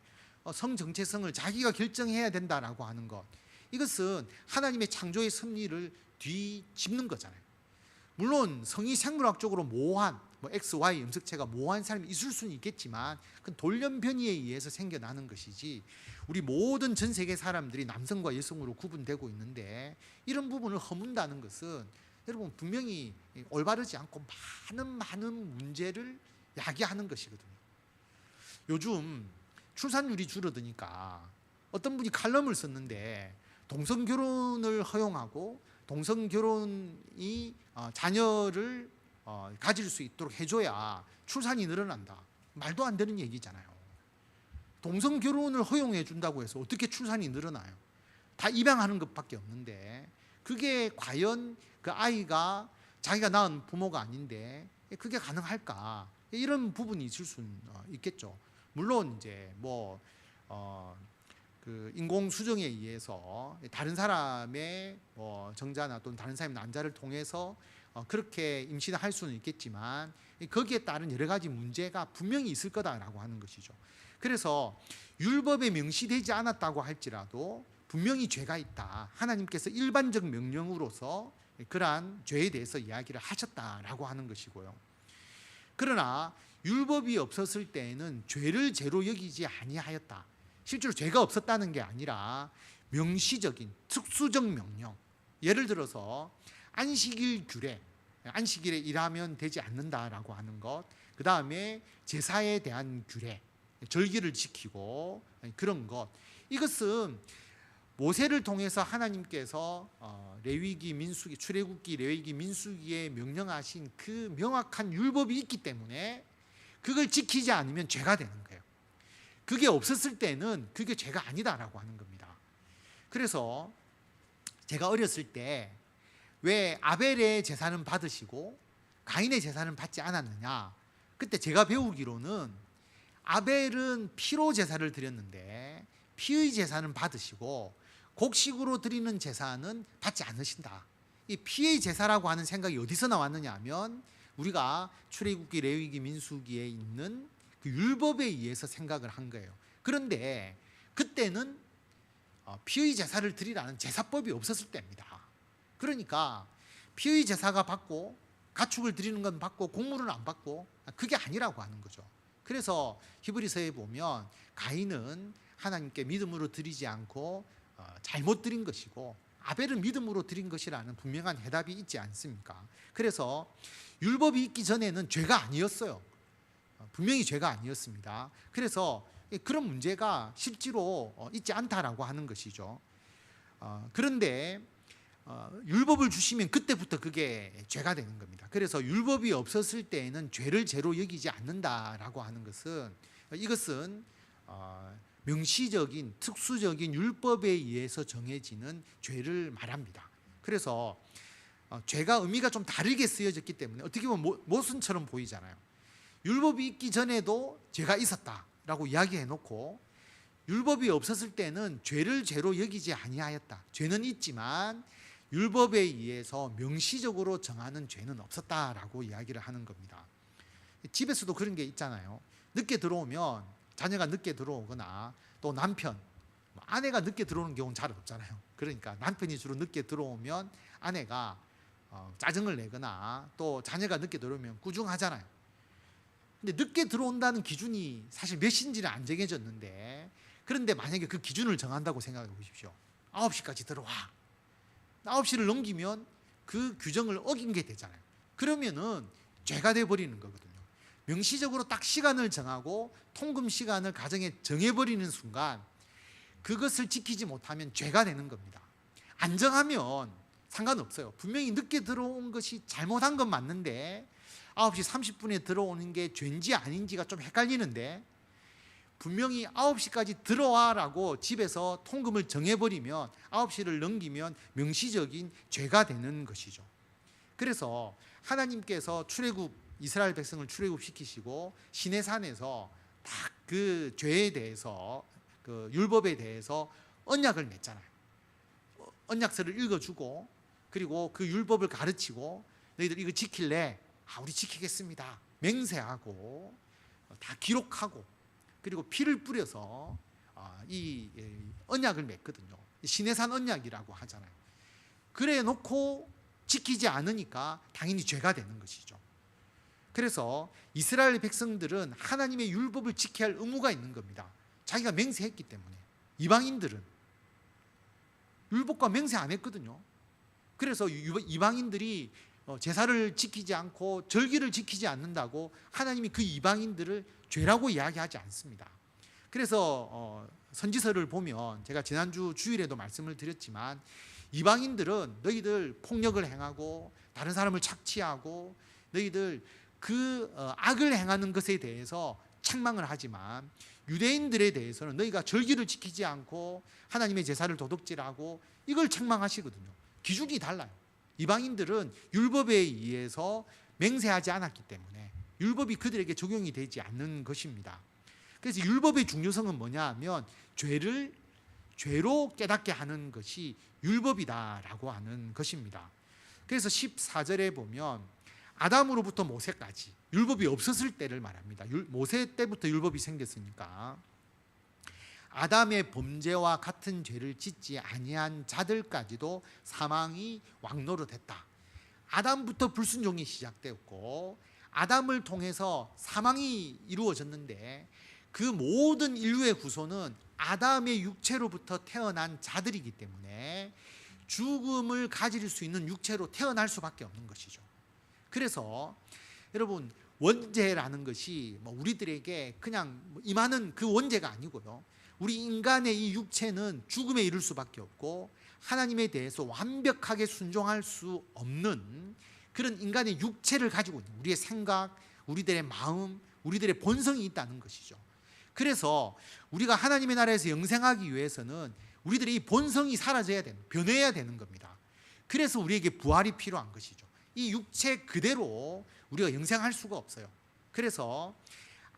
성정체성을 자기가 결정해야 된다라고 하는 것, 이것은 하나님의 창조의 섭리를 뒤집는 거잖아요. 물론 성이 생물학적으로 모호한 X, Y 염색체가 모호한 사람이 있을 수는 있겠지만, 그건 돌연변이에 의해서 생겨나는 것이지, 우리 모든 전 세계 사람들이 남성과 여성으로 구분되고 있는데 이런 부분을 허문다는 것은 여러분 분명히 올바르지 않고 많은 문제를 야기하는 것이거든요. 요즘 출산율이 줄어드니까 어떤 분이 칼럼을 썼는데, 동성결혼을 허용하고 동성결혼이 자녀를 가질 수 있도록 해줘야 출산이 늘어난다. 말도 안 되는 얘기잖아요. 동성결혼을 허용해 준다고 해서 어떻게 출산이 늘어나요? 다 입양하는 것밖에 없는데, 그게 과연 그 아이가 자기가 낳은 부모가 아닌데 그게 가능할까? 이런 부분이 있을 수는 있겠죠. 물론 이제 그 인공 수정에 의해서 다른 사람의 정자나 또는 다른 사람의 난자를 통해서 그렇게 임신을 할 수는 있겠지만, 거기에 따른 여러 가지 문제가 분명히 있을 거다라고 하는 것이죠. 그래서 율법에 명시되지 않았다고 할지라도 분명히 죄가 있다, 하나님께서 일반적 명령으로서 그러한 죄에 대해서 이야기를 하셨다라고 하는 것이고요. 그러나 율법이 없었을 때에는 죄를 죄로 여기지 아니하였다. 실제로 죄가 없었다는 게 아니라 명시적인 특수적 명령, 예를 들어서 안식일 규례, 안식일에 일하면 되지 않는다라고 하는 것, 그 다음에 제사에 대한 규례, 절기를 지키고 그런 것, 이것은 모세를 통해서 하나님께서 레위기, 민수기, 출애굽기, 레위기, 민수기에 명령하신 그 명확한 율법이 있기 때문에 그걸 지키지 않으면 죄가 되는 거예요. 그게 없었을 때는 그게 죄가 아니다라고 하는 겁니다. 그래서 제가 어렸을 때 왜 아벨의 제사는 받으시고 가인의 제사는 받지 않았느냐, 그때 제가 배우기로는 아벨은 피로 제사를 드렸는데 피의 제사는 받으시고 곡식으로 드리는 제사는 받지 않으신다. 이 피의 제사라고 하는 생각이 어디서 나왔느냐 하면 우리가 출애굽기, 레위기, 민수기에 있는 그 율법에 의해서 생각을 한 거예요. 그런데 그때는 피의 제사를 드리라는 제사법이 없었을 때입니다. 그러니까 피의 제사가 받고 가축을 드리는 건 받고 곡물은 안 받고 그게 아니라고 하는 거죠. 그래서 히브리서에 보면 가인은 하나님께 믿음으로 드리지 않고 잘못 드린 것이고 아벨은 믿음으로 드린 것이라는 분명한 해답이 있지 않습니까? 그래서 율법이 있기 전에는 죄가 아니었어요. 분명히 죄가 아니었습니다. 그래서 그런 문제가 실제로 있지 않다라고 하는 것이죠. 그런데 율법을 주시면 그때부터 그게 죄가 되는 겁니다. 그래서 율법이 없었을 때에는 죄를 죄로 여기지 않는다라고 하는 것은 이것은 명시적인 특수적인 율법에 의해서 정해지는 죄를 말합니다. 그래서 죄가 의미가 좀 다르게 쓰여졌기 때문에 어떻게 보면 모순처럼 보이잖아요. 율법이 있기 전에도 죄가 있었다라고 이야기해 놓고 율법이 없었을 때는 죄를 죄로 여기지 아니하였다. 죄는 있지만 율법에 의해서 명시적으로 정하는 죄는 없었다라고 이야기를 하는 겁니다. 집에서도 그런 게 있잖아요. 늦게 들어오면 자녀가 늦게 들어오거나 또 남편, 아내가 늦게 들어오는 경우는 잘 없잖아요. 그러니까 남편이 주로 늦게 들어오면 아내가 짜증을 내거나 또 자녀가 늦게 들어오면 꾸중하잖아요. 근데 늦게 들어온다는 기준이 사실 몇인지는 안 정해졌는데, 그런데 만약에 그 기준을 정한다고 생각해 보십시오. 9시까지 들어와. 9시를 넘기면 그 규정을 어긴 게 되잖아요. 그러면은 죄가 돼버리는 거거든요. 명시적으로 딱 시간을 정하고 통금 시간을 가정에 정해버리는 순간 그것을 지키지 못하면 죄가 되는 겁니다. 안 정하면 상관없어요. 분명히 늦게 들어온 것이 잘못한 건 맞는데 9시 30분에 들어오는 게 죄인지 아닌지가 좀 헷갈리는데, 분명히 9시까지 들어와라고 집에서 통금을 정해버리면 9시를 넘기면 명시적인 죄가 되는 것이죠. 그래서 하나님께서 이스라엘 백성을 출애굽시키시고 시내산에서 딱 그 죄에 대해서, 그 율법에 대해서 언약을 맺잖아요. 언약서를 읽어주고 그리고 그 율법을 가르치고 너희들 이거 지킬래? 우리 지키겠습니다. 맹세하고 다 기록하고 그리고 피를 뿌려서 이 언약을 맺거든요. 시내산 언약이라고 하잖아요. 그래 놓고 지키지 않으니까 당연히 죄가 되는 것이죠. 그래서 이스라엘 백성들은 하나님의 율법을 지켜야 할 의무가 있는 겁니다. 자기가 맹세했기 때문에. 이방인들은 율법과 맹세 안 했거든요. 그래서 이방인들이 제사를 지키지 않고 절기를 지키지 않는다고 하나님이 그 이방인들을 죄라고 이야기하지 않습니다. 그래서 선지서를 보면 제가 지난주 주일에도 말씀을 드렸지만 이방인들은 너희들 폭력을 행하고 다른 사람을 착취하고 너희들 그 악을 행하는 것에 대해서 책망을 하지만 유대인들에 대해서는 너희가 절기를 지키지 않고 하나님의 제사를 도둑질하고 이걸 책망하시거든요. 기준이 달라요. 이방인들은 율법에 의해서 맹세하지 않았기 때문에 율법이 그들에게 적용이 되지 않는 것입니다. 그래서 율법의 중요성은 뭐냐 하면 죄를 죄로 깨닫게 하는 것이 율법이다라고 하는 것입니다. 그래서 14절에 보면 아담으로부터 모세까지 율법이 없었을 때를 말합니다. 모세 때부터 율법이 생겼으니까 아담의 범죄와 같은 죄를 짓지 아니한 자들까지도 사망이 왕노릇했다. 아담부터 불순종이 시작되었고 아담을 통해서 사망이 이루어졌는데 그 모든 인류의 구소는 아담의 육체로부터 태어난 자들이기 때문에 죽음을 가질 수 있는 육체로 태어날 수밖에 없는 것이죠. 그래서 여러분 원죄라는 것이 우리들에게 그냥 임하는 그 원죄가 아니고요. 우리 인간의 이 육체는 죽음에 이를 수밖에 없고 하나님에 대해서 완벽하게 순종할 수 없는 그런 인간의 육체를 가지고 있는 우리의 생각, 우리들의 마음, 우리들의 본성이 있다는 것이죠. 그래서 우리가 하나님의 나라에서 영생하기 위해서는 우리들의 이 본성이 사라져야 되는, 변해야 되는 겁니다. 그래서 우리에게 부활이 필요한 것이죠. 이 육체 그대로 우리가 영생할 수가 없어요. 그래서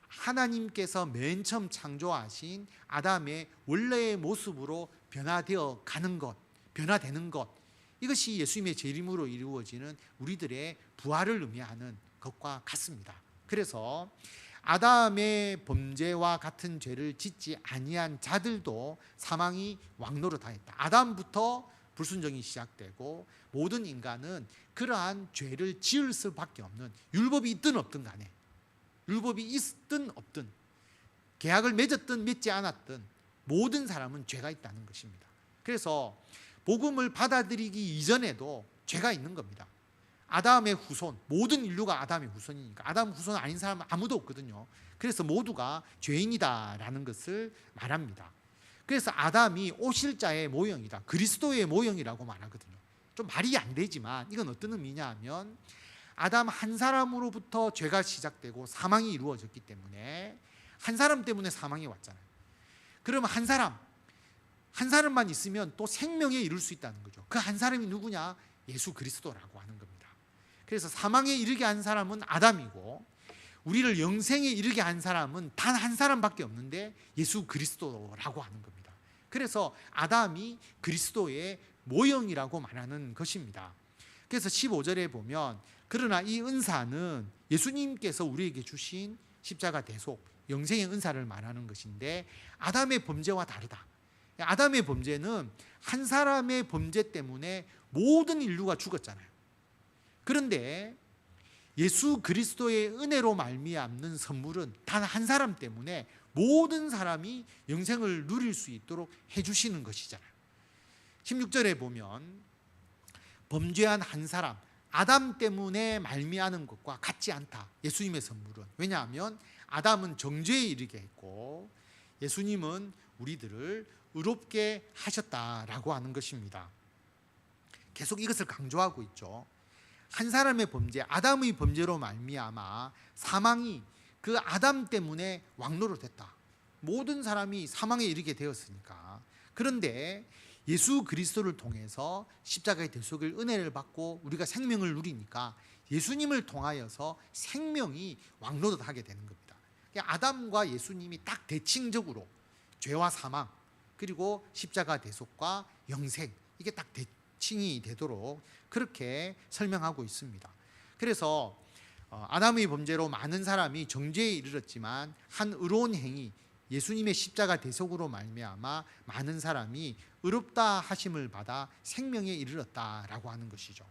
하나님께서 맨 처음 창조하신 아담의 원래의 모습으로 변화되어 가는 것, 변화되는 것, 이것이 예수님의 재림으로 이루어지는 우리들의 부활을 의미하는 것과 같습니다. 그래서 아담의 범죄와 같은 죄를 짓지 아니한 자들도 사망이 왕노릇하였다. 아담부터 불순종이 시작되고 모든 인간은 그러한 죄를 지을 수밖에 없는, 율법이 있든 없든 간에, 율법이 있든 없든, 계약을 맺었든 맺지 않았든 모든 사람은 죄가 있다는 것입니다. 그래서 복음을 받아들이기 이전에도 죄가 있는 겁니다. 아담의 후손, 모든 인류가 아담의 후손이니까 아담 후손 아닌 사람은 아무도 없거든요. 그래서 모두가 죄인이다라는 것을 말합니다. 그래서 아담이 오실자의 모형이다, 그리스도의 모형이라고 말하거든요. 좀 말이 안 되지만 이건 어떤 의미냐 하면, 아담 한 사람으로부터 죄가 시작되고 사망이 이루어졌기 때문에 한 사람 때문에 사망이 왔잖아요. 그러면 한 사람만 있으면 또 생명에 이를 수 있다는 거죠. 그 한 사람이 누구냐? 예수 그리스도라고 하는 겁니다. 그래서 사망에 이르게 한 사람은 아담이고, 우리를 영생에 이르게 한 사람은 단 한 사람밖에 없는데 예수 그리스도라고 하는 겁니다. 그래서 아담이 그리스도의 모형이라고 말하는 것입니다. 그래서 15절에 보면, 그러나 이 은사는 예수님께서 우리에게 주신 십자가 대속, 영생의 은사를 말하는 것인데, 아담의 범죄와 다르다. 아담의 범죄는 한 사람의 범죄 때문에 모든 인류가 죽었잖아요. 그런데 예수 그리스도의 은혜로 말미암는 선물은 단 한 사람 때문에 모든 사람이 영생을 누릴 수 있도록 해주시는 것이잖아요. 16절에 보면, 범죄한 한 사람, 아담 때문에 말미암는 것과 같지 않다, 예수님의 선물은. 왜냐하면 아담은 정죄에 이르게 했고 예수님은 우리들을 의롭게 하셨다라고 하는 것입니다. 계속 이것을 강조하고 있죠. 한 사람의 범죄, 아담의 범죄로 말미암아 사망이 그 아담 때문에 왕노릇했다. 모든 사람이 사망에 이르게 되었으니까. 그런데 예수 그리스도를 통해서 십자가의 대속을, 은혜를 받고 우리가 생명을 누리니까 예수님을 통하여서 생명이 왕노릇하게 되는 겁니다. 아담과 예수님이 딱 대칭적으로 죄와 사망, 그리고 십자가 대속과 영생, 이게 딱 대칭이 되도록 그렇게 설명하고 있습니다. 그래서 아담의 범죄로 많은 사람이 정죄에 이르렀지만 한 의로운 행위, 예수님의 십자가 대속으로 말미암아 많은 사람이 의롭다 하심을 받아 생명에 이르렀다라고 하는 것이죠.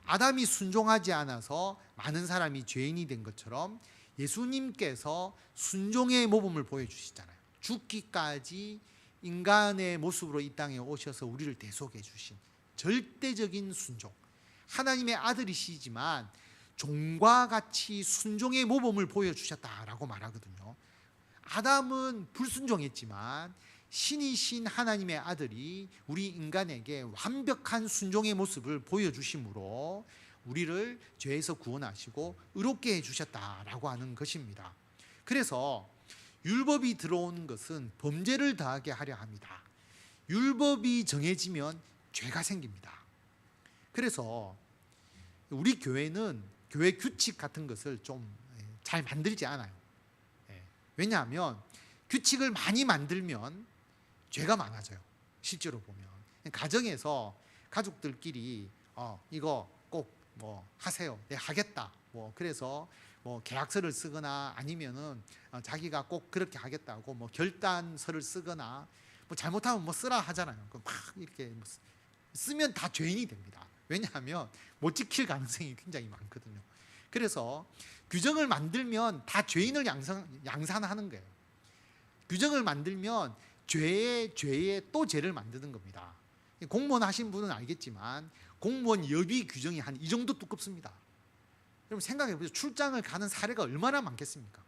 아담이 순종하지 않아서 많은 사람이 죄인이 된 것처럼 예수님께서 순종의 모범을 보여주시잖아요. 죽기까지 인간의 모습으로 이 땅에 오셔서 우리를 대속해 주신 절대적인 순종, 하나님의 아들이시지만 종과 같이 순종의 모범을 보여주셨다라고 말하거든요. 아담은 불순종했지만 신이신 하나님의 아들이 우리 인간에게 완벽한 순종의 모습을 보여주심으로 우리를 죄에서 구원하시고 의롭게 해주셨다라고 하는 것입니다. 그래서 율법이 들어온 것은 범죄를 더하게 하려 합니다. 율법이 정해지면 죄가 생깁니다. 그래서 우리 교회는 교회 규칙 같은 것을 좀 잘 만들지 않아요. 왜냐하면 규칙을 많이 만들면 죄가 많아져요. 실제로 보면 가정에서 가족들끼리 이거 꼭 뭐 하세요, 네 하겠다, 뭐 그래서 뭐 계약서를 쓰거나 아니면은 자기가 꼭 그렇게 하겠다고 뭐 결단서를 쓰거나 뭐 잘못하면 뭐 쓰라 하잖아요. 막 이렇게 쓰면 다 죄인이 됩니다. 왜냐하면 못 지킬 가능성이 굉장히 많거든요. 그래서 규정을 만들면 다 죄인을 양산하는 거예요. 규정을 만들면 죄에 또 죄를 만드는 겁니다. 공무원 하신 분은 알겠지만 공무원 여비 규정이 한 이 정도 두껍습니다. 그럼 생각해 보세요. 출장을 가는 사례가 얼마나 많겠습니까?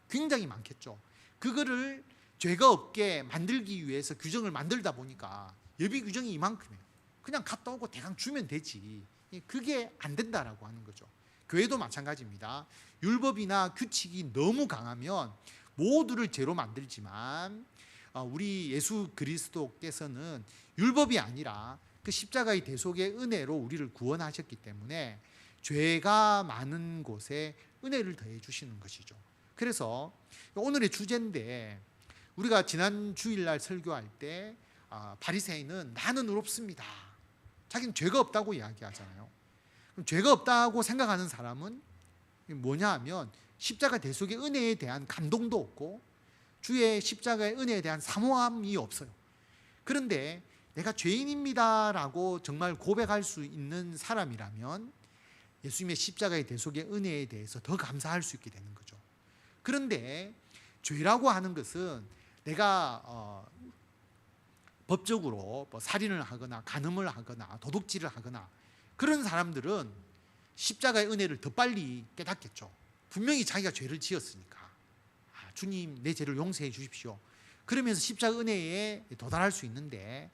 굉장히 많겠죠. 그거를 죄가 없게 만들기 위해서 규정을 만들다 보니까 여비 규정이 이만큼이에요. 그냥 갔다 오고 대강 주면 되지. 그게 안 된다라고 하는 거죠. 교회도 마찬가지입니다. 율법이나 규칙이 너무 강하면 모두를 죄로 만들지만 우리 예수 그리스도께서는 율법이 아니라 그 십자가의 대속의 은혜로 우리를 구원하셨기 때문에 죄가 많은 곳에 은혜를 더해 주시는 것이죠. 그래서 오늘의 주제인데, 우리가 지난 주일날 설교할 때 바리새인은 나는 의롭습니다. 자기는 죄가 없다고 이야기하잖아요. 그럼 죄가 없다고 생각하는 사람은 뭐냐 하면 십자가 대속의 은혜에 대한 감동도 없고 주의 십자가의 은혜에 대한 사모함이 없어요. 그런데 내가 죄인입니다라고 정말 고백할 수 있는 사람이라면 예수님의 십자가의 대속의 은혜에 대해서 더 감사할 수 있게 되는 거죠. 그런데 죄라고 하는 것은 내가 법적으로 뭐 살인을 하거나 간음을 하거나 도둑질을 하거나 그런 사람들은 십자가의 은혜를 더 빨리 깨닫겠죠. 분명히 자기가 죄를 지었으니까. 주님, 내 죄를 용서해 주십시오. 그러면서 십자가 은혜에 도달할 수 있는데,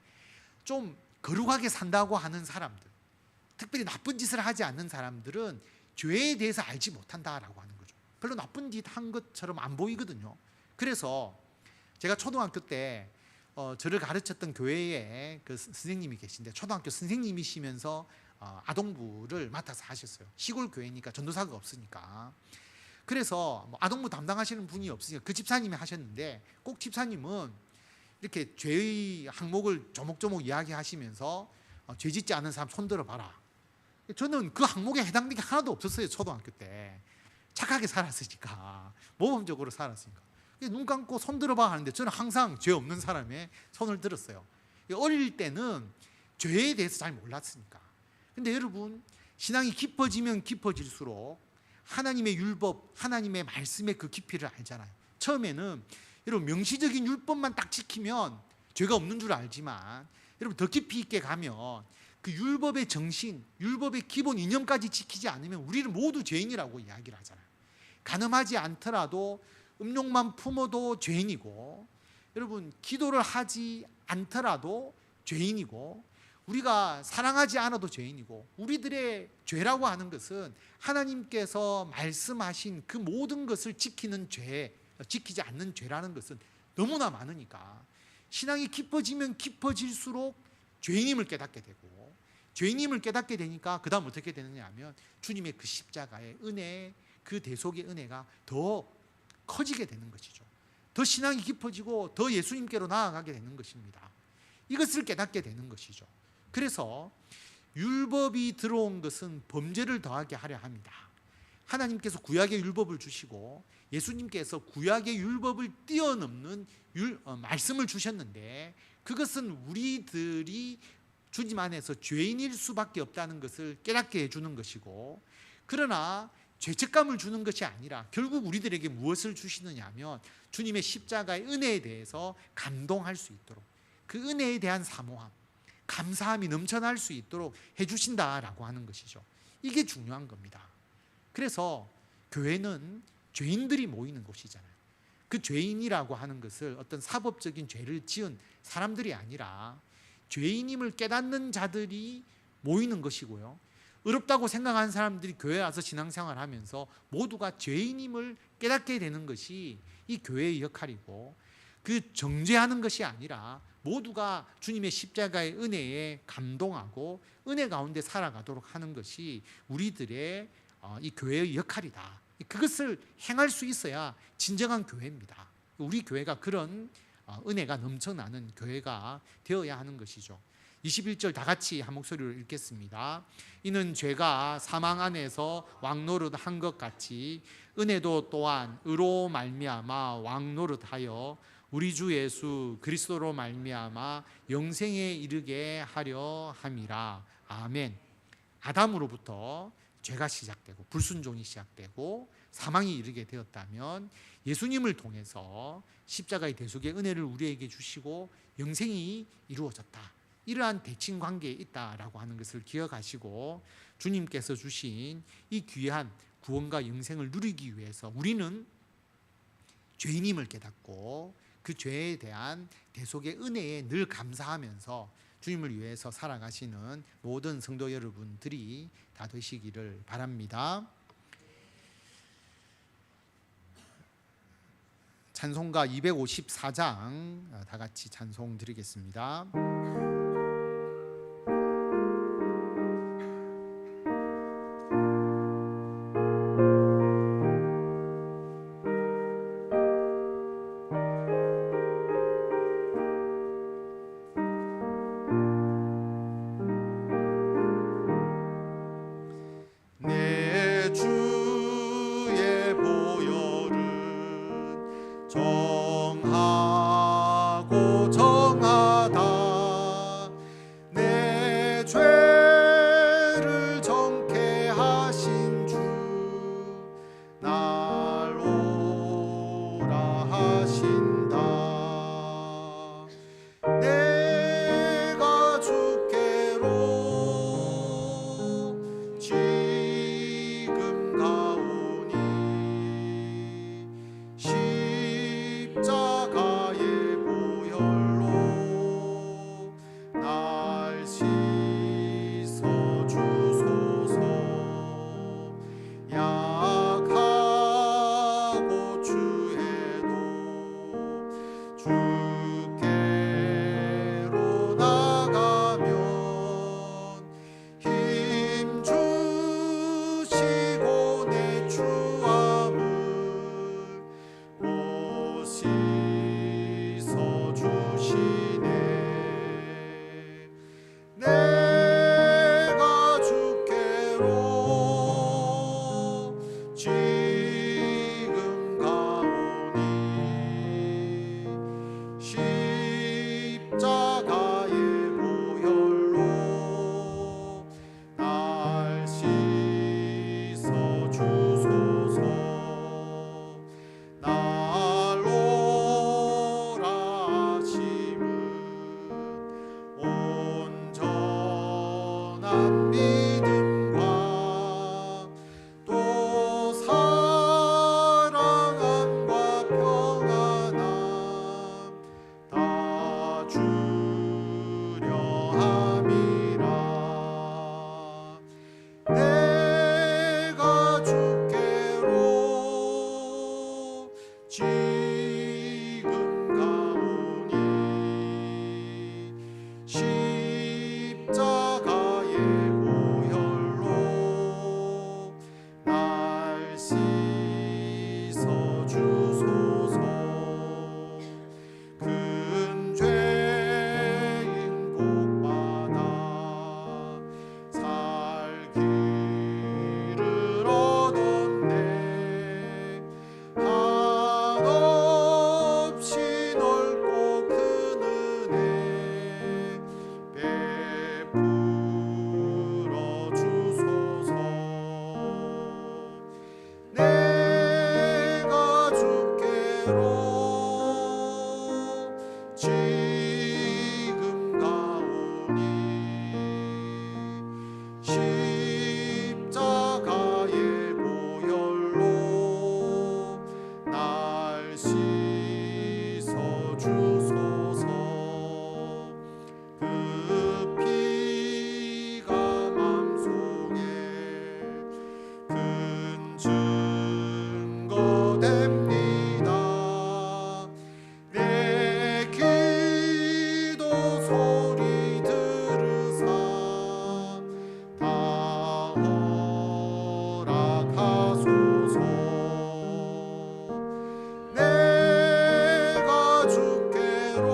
좀 거룩하게 산다고 하는 사람들, 특별히 나쁜 짓을 하지 않는 사람들은 죄에 대해서 알지 못한다라고 하는 거죠. 별로 나쁜 짓 한 것처럼 안 보이거든요. 그래서 제가 초등학교 때 저를 가르쳤던 교회에 그 선생님이 계신데, 초등학교 선생님이시면서 아동부를 맡아서 하셨어요. 시골 교회니까 전도사가 없으니까. 그래서 뭐 아동부 담당하시는 분이 없으니까 그 집사님이 하셨는데, 꼭 집사님은 이렇게 죄의 항목을 조목조목 이야기하시면서 죄 짓지 않은 사람 손 들어봐라. 저는 그 항목에 해당되는 게 하나도 없었어요. 초등학교 때 착하게 살았으니까, 모범적으로 살았으니까. 눈 감고 손 들어봐 하는데 저는 항상 죄 없는 사람의 손을 들었어요. 어릴 때는 죄에 대해서 잘 몰랐으니까. 근데 여러분, 신앙이 깊어지면 깊어질수록 하나님의 율법, 하나님의 말씀의 그 깊이를 알잖아요. 처음에는 여러분 명시적인 율법만 딱 지키면 죄가 없는 줄 알지만, 여러분 더 깊이 있게 가면 그 율법의 정신, 율법의 기본 이념까지 지키지 않으면 우리는 모두 죄인이라고 이야기를 하잖아요. 간음하지 않더라도 음욕만 품어도 죄인이고, 여러분 기도를 하지 않더라도 죄인이고, 우리가 사랑하지 않아도 죄인이고, 우리들의 죄라고 하는 것은 하나님께서 말씀하신 그 모든 것을 지키는 죄, 지키지 않는 죄라는 것은 너무나 많으니까, 신앙이 깊어지면 깊어질수록 죄인임을 깨닫게 되고, 죄인임을 깨닫게 되니까 그 다음 어떻게 되느냐 하면 주님의 그 십자가의 은혜, 그 대속의 은혜가 더 커지게 되는 것이죠. 더 신앙이 깊어지고 더 예수님께로 나아가게 되는 것입니다. 이것을 깨닫게 되는 것이죠. 그래서 율법이 들어온 것은 범죄를 더하게 하려 합니다. 하나님께서 구약의 율법을 주시고 예수님께서 구약의 율법을 뛰어넘는 말씀을 주셨는데, 그것은 우리들이 주님 안에서 죄인일 수밖에 없다는 것을 깨닫게 해주는 것이고, 그러나 죄책감을 주는 것이 아니라 결국 우리들에게 무엇을 주시느냐 하면 주님의 십자가의 은혜에 대해서 감동할 수 있도록, 그 은혜에 대한 사모함, 감사함이 넘쳐날 수 있도록 해주신다라고 하는 것이죠. 이게 중요한 겁니다. 그래서 교회는 죄인들이 모이는 곳이잖아요. 그 죄인이라고 하는 것을 어떤 사법적인 죄를 지은 사람들이 아니라 죄인임을 깨닫는 자들이 모이는 것이고요. 의롭다고 생각하는 사람들이 교회에 와서 신앙생활을 하면서 모두가 죄인임을 깨닫게 되는 것이 이 교회의 역할이고, 그 정죄하는 것이 아니라 모두가 주님의 십자가의 은혜에 감동하고 은혜 가운데 살아가도록 하는 것이 우리들의 이 교회의 역할이다. 그것을 행할 수 있어야 진정한 교회입니다. 우리 교회가 그런 은혜가 넘쳐나는 교회가 되어야 하는 것이죠. 21절 다 같이 한 목소리로 읽겠습니다. 이는 죄가 사망 안에서 왕노릇한 것 같이 은혜도 또한 의로 말미암아 왕노릇하여 우리 주 예수 그리스도로 말미암아 영생에 이르게 하려 함이라. 아멘. 아담으로부터 죄가 시작되고 불순종이 시작되고 사망이 이르게 되었다면, 예수님을 통해서 십자가의 대속의 은혜를 우리에게 주시고 영생이 이루어졌다, 이러한 대칭 관계에 있다라고 하는 것을 기억하시고, 주님께서 주신 이 귀한 구원과 영생을 누리기 위해서 우리는 죄인임을 깨닫고 그 죄에 대한 대속의 은혜에 늘 감사하면서 주님을 위해서 살아가시는 모든 성도 여러분들이 다 되시기를 바랍니다. 찬송가 254장 다 같이 찬송 드리겠습니다. 강한 믿음과 또 사랑함과 평안함 다 주려 함이라. 내가 주께로 지금 가오니 십자가의 보혈로 날 씻어 주소서. 큰 죄인 복받아 살 길을 얻었네. 한없이 넓고 큰 은혜 베풀어 주소서. 내가 주께로 지금 가오니 십자가의 보혈로 날 씻어 주소서. 그 피가 맘속에 큰 증거 됩니다. 내 기도 소리 들으사 다 허락하소서. 내가 주께로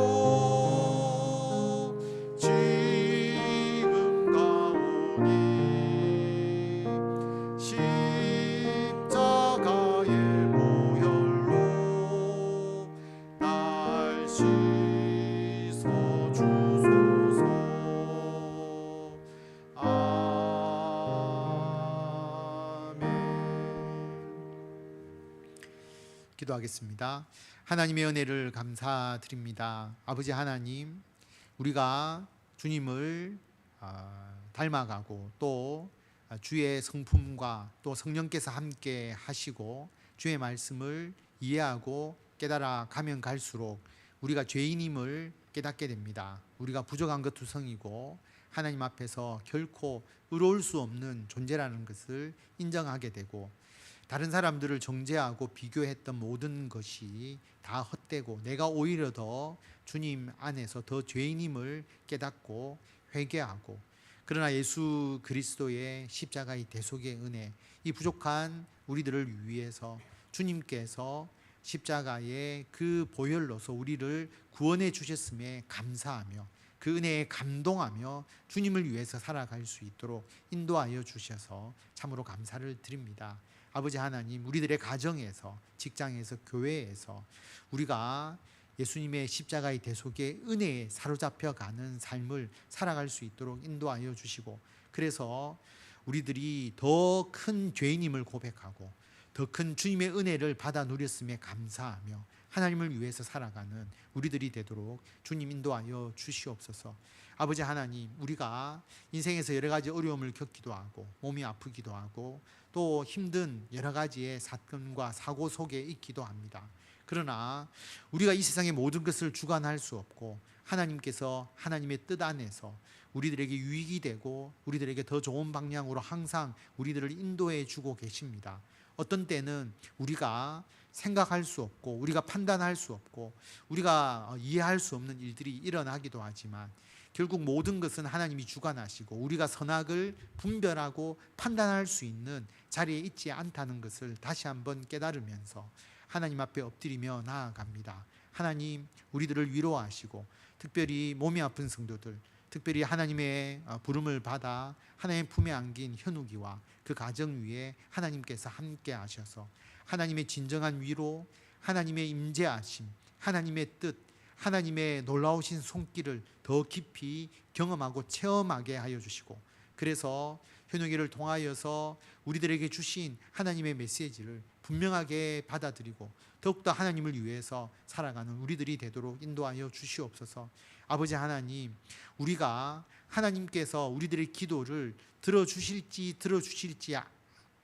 지금 가오니 십자가의 보혈로 날 씻어 주소서. 아멘. 기도하겠습니다. 하나님의 은혜를 감사드립니다. 아버지 하나님, 우리가 주님을 닮아가고 또 주의 성품과 또 성령께서 함께 하시고 주의 말씀을 이해하고 깨달아 가면 갈수록 우리가 죄인임을 깨닫게 됩니다. 우리가 부족한 것 투성이고 하나님 앞에서 결코 의로울 수 없는 존재라는 것을 인정하게 되고, 다른 사람들을 정죄하고 비교했던 모든 것이 다 헛되고 내가 오히려 더 주님 안에서 더 죄인임을 깨닫고 회개하고, 그러나 예수 그리스도의 십자가의 대속의 은혜, 이 부족한 우리들을 위해서 주님께서 십자가의 그 보혈로서 우리를 구원해 주셨음에 감사하며 그 은혜에 감동하며 주님을 위해서 살아갈 수 있도록 인도하여 주셔서 참으로 감사를 드립니다. 아버지 하나님, 우리들의 가정에서, 직장에서, 교회에서 우리가 예수님의 십자가의 대속의 은혜에 사로잡혀가는 삶을 살아갈 수 있도록 인도하여 주시고, 그래서 우리들이 더 큰 죄인임을 고백하고 더 큰 주님의 은혜를 받아 누렸음에 감사하며 하나님을 위해서 살아가는 우리들이 되도록 주님 인도하여 주시옵소서. 아버지 하나님, 우리가 인생에서 여러 가지 어려움을 겪기도 하고 몸이 아프기도 하고 또 힘든 여러 가지의 사건과 사고 속에 있기도 합니다. 그러나 우리가 이 세상의 모든 것을 주관할 수 없고 하나님께서 하나님의 뜻 안에서 우리들에게 유익이 되고 우리들에게 더 좋은 방향으로 항상 우리들을 인도해 주고 계십니다. 어떤 때는 우리가 생각할 수 없고 우리가 판단할 수 없고 우리가 이해할 수 없는 일들이 일어나기도 하지만 결국 모든 것은 하나님이 주관하시고 우리가 선악을 분별하고 판단할 수 있는 자리에 있지 않다는 것을 다시 한번 깨달으면서 하나님 앞에 엎드리며 나아갑니다. 하나님, 우리들을 위로하시고 특별히 몸이 아픈 성도들, 특별히 하나님의 부름을 받아 하나님의 품에 안긴 현욱이와 그 가정 위에 하나님께서 함께 하셔서 하나님의 진정한 위로, 하나님의 임재하심, 하나님의 뜻, 하나님의 놀라우신 손길을 더 깊이 경험하고 체험하게 하여 주시고, 그래서 현욱이를 통하여서 우리들에게 주신 하나님의 메시지를 분명하게 받아들이고 더욱더 하나님을 위해서 살아가는 우리들이 되도록 인도하여 주시옵소서. 아버지 하나님, 우리가 하나님께서 우리들의 기도를 들어주실지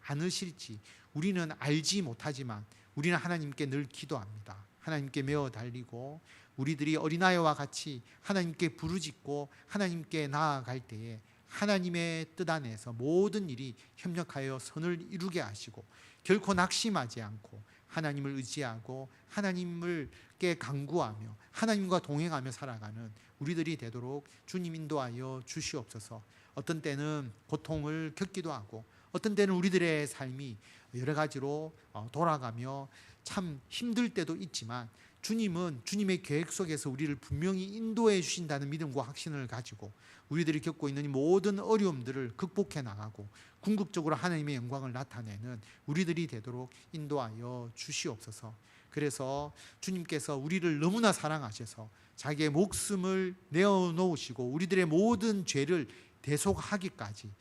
않으실지 우리는 알지 못하지만 우리는 하나님께 늘 기도합니다. 하나님께 메어 달리고 우리들이 어린아이와 같이 하나님께 부르짖고 하나님께 나아갈 때에 하나님의 뜻 안에서 모든 일이 협력하여 선을 이루게 하시고 결코 낙심하지 않고 하나님을 의지하고 하나님께 간구하며 하나님과 동행하며 살아가는 우리들이 되도록 주님 인도하여 주시옵소서. 어떤 때는 고통을 겪기도 하고 어떤 때는 우리들의 삶이 여러 가지로 돌아가며 참 힘들 때도 있지만 주님은 주님의 계획 속에서 우리를 분명히 인도해 주신다는 믿음과 확신을 가지고 우리들이 겪고 있는 이 모든 어려움들을 극복해 나가고 궁극적으로 하나님의 영광을 나타내는 우리들이 되도록 인도하여 주시옵소서. 그래서 주님께서 우리를 너무나 사랑하셔서 자기의 목숨을 내어놓으시고 우리들의 모든 죄를 대속하기까지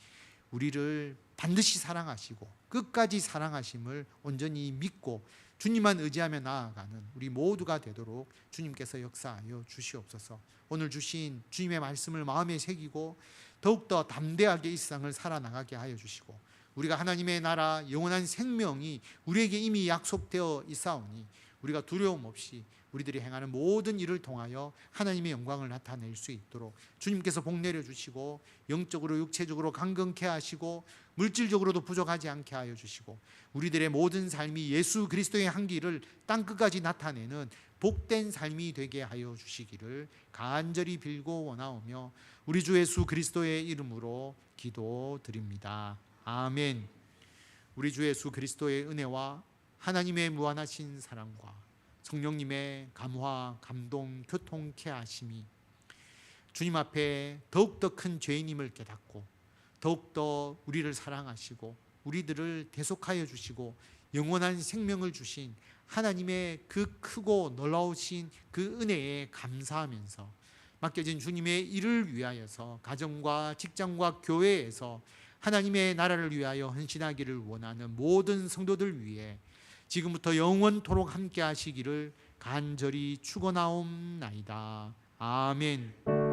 우리를 반드시 사랑하시고 끝까지 사랑하심을 온전히 믿고 주님만 의지하며 나아가는 우리 모두가 되도록 주님께서 역사하여 주시옵소서. 오늘 주신 주님의 말씀을 마음에 새기고 더욱더 담대하게 이 세상을 살아나가게 하여 주시고 우리가 하나님의 나라 영원한 생명이 우리에게 이미 약속되어 있사오니 우리가 두려움 없이 우리들이 행하는 모든 일을 통하여 하나님의 영광을 나타낼 수 있도록 주님께서 복 내려주시고 영적으로 육체적으로 강건케 하시고 물질적으로도 부족하지 않게 하여 주시고 우리들의 모든 삶이 예수 그리스도의 향기를 땅끝까지 나타내는 복된 삶이 되게 하여 주시기를 간절히 빌고 원하오며 우리 주 예수 그리스도의 이름으로 기도드립니다. 아멘. 우리 주 예수 그리스도의 은혜와 하나님의 무한하신 사랑과 성령님의 감화, 감동, 교통케 하심이 주님 앞에 더욱더 큰 죄인임을 깨닫고 더욱더 우리를 사랑하시고 우리들을 대속하여 주시고 영원한 생명을 주신 하나님의 그 크고 놀라우신 그 은혜에 감사하면서 맡겨진 주님의 일을 위하여서 가정과 직장과 교회에서 하나님의 나라를 위하여 헌신하기를 원하는 모든 성도들 위해 지금부터 영원토록 함께 하시기를 간절히 축원하옵나이다. 아멘.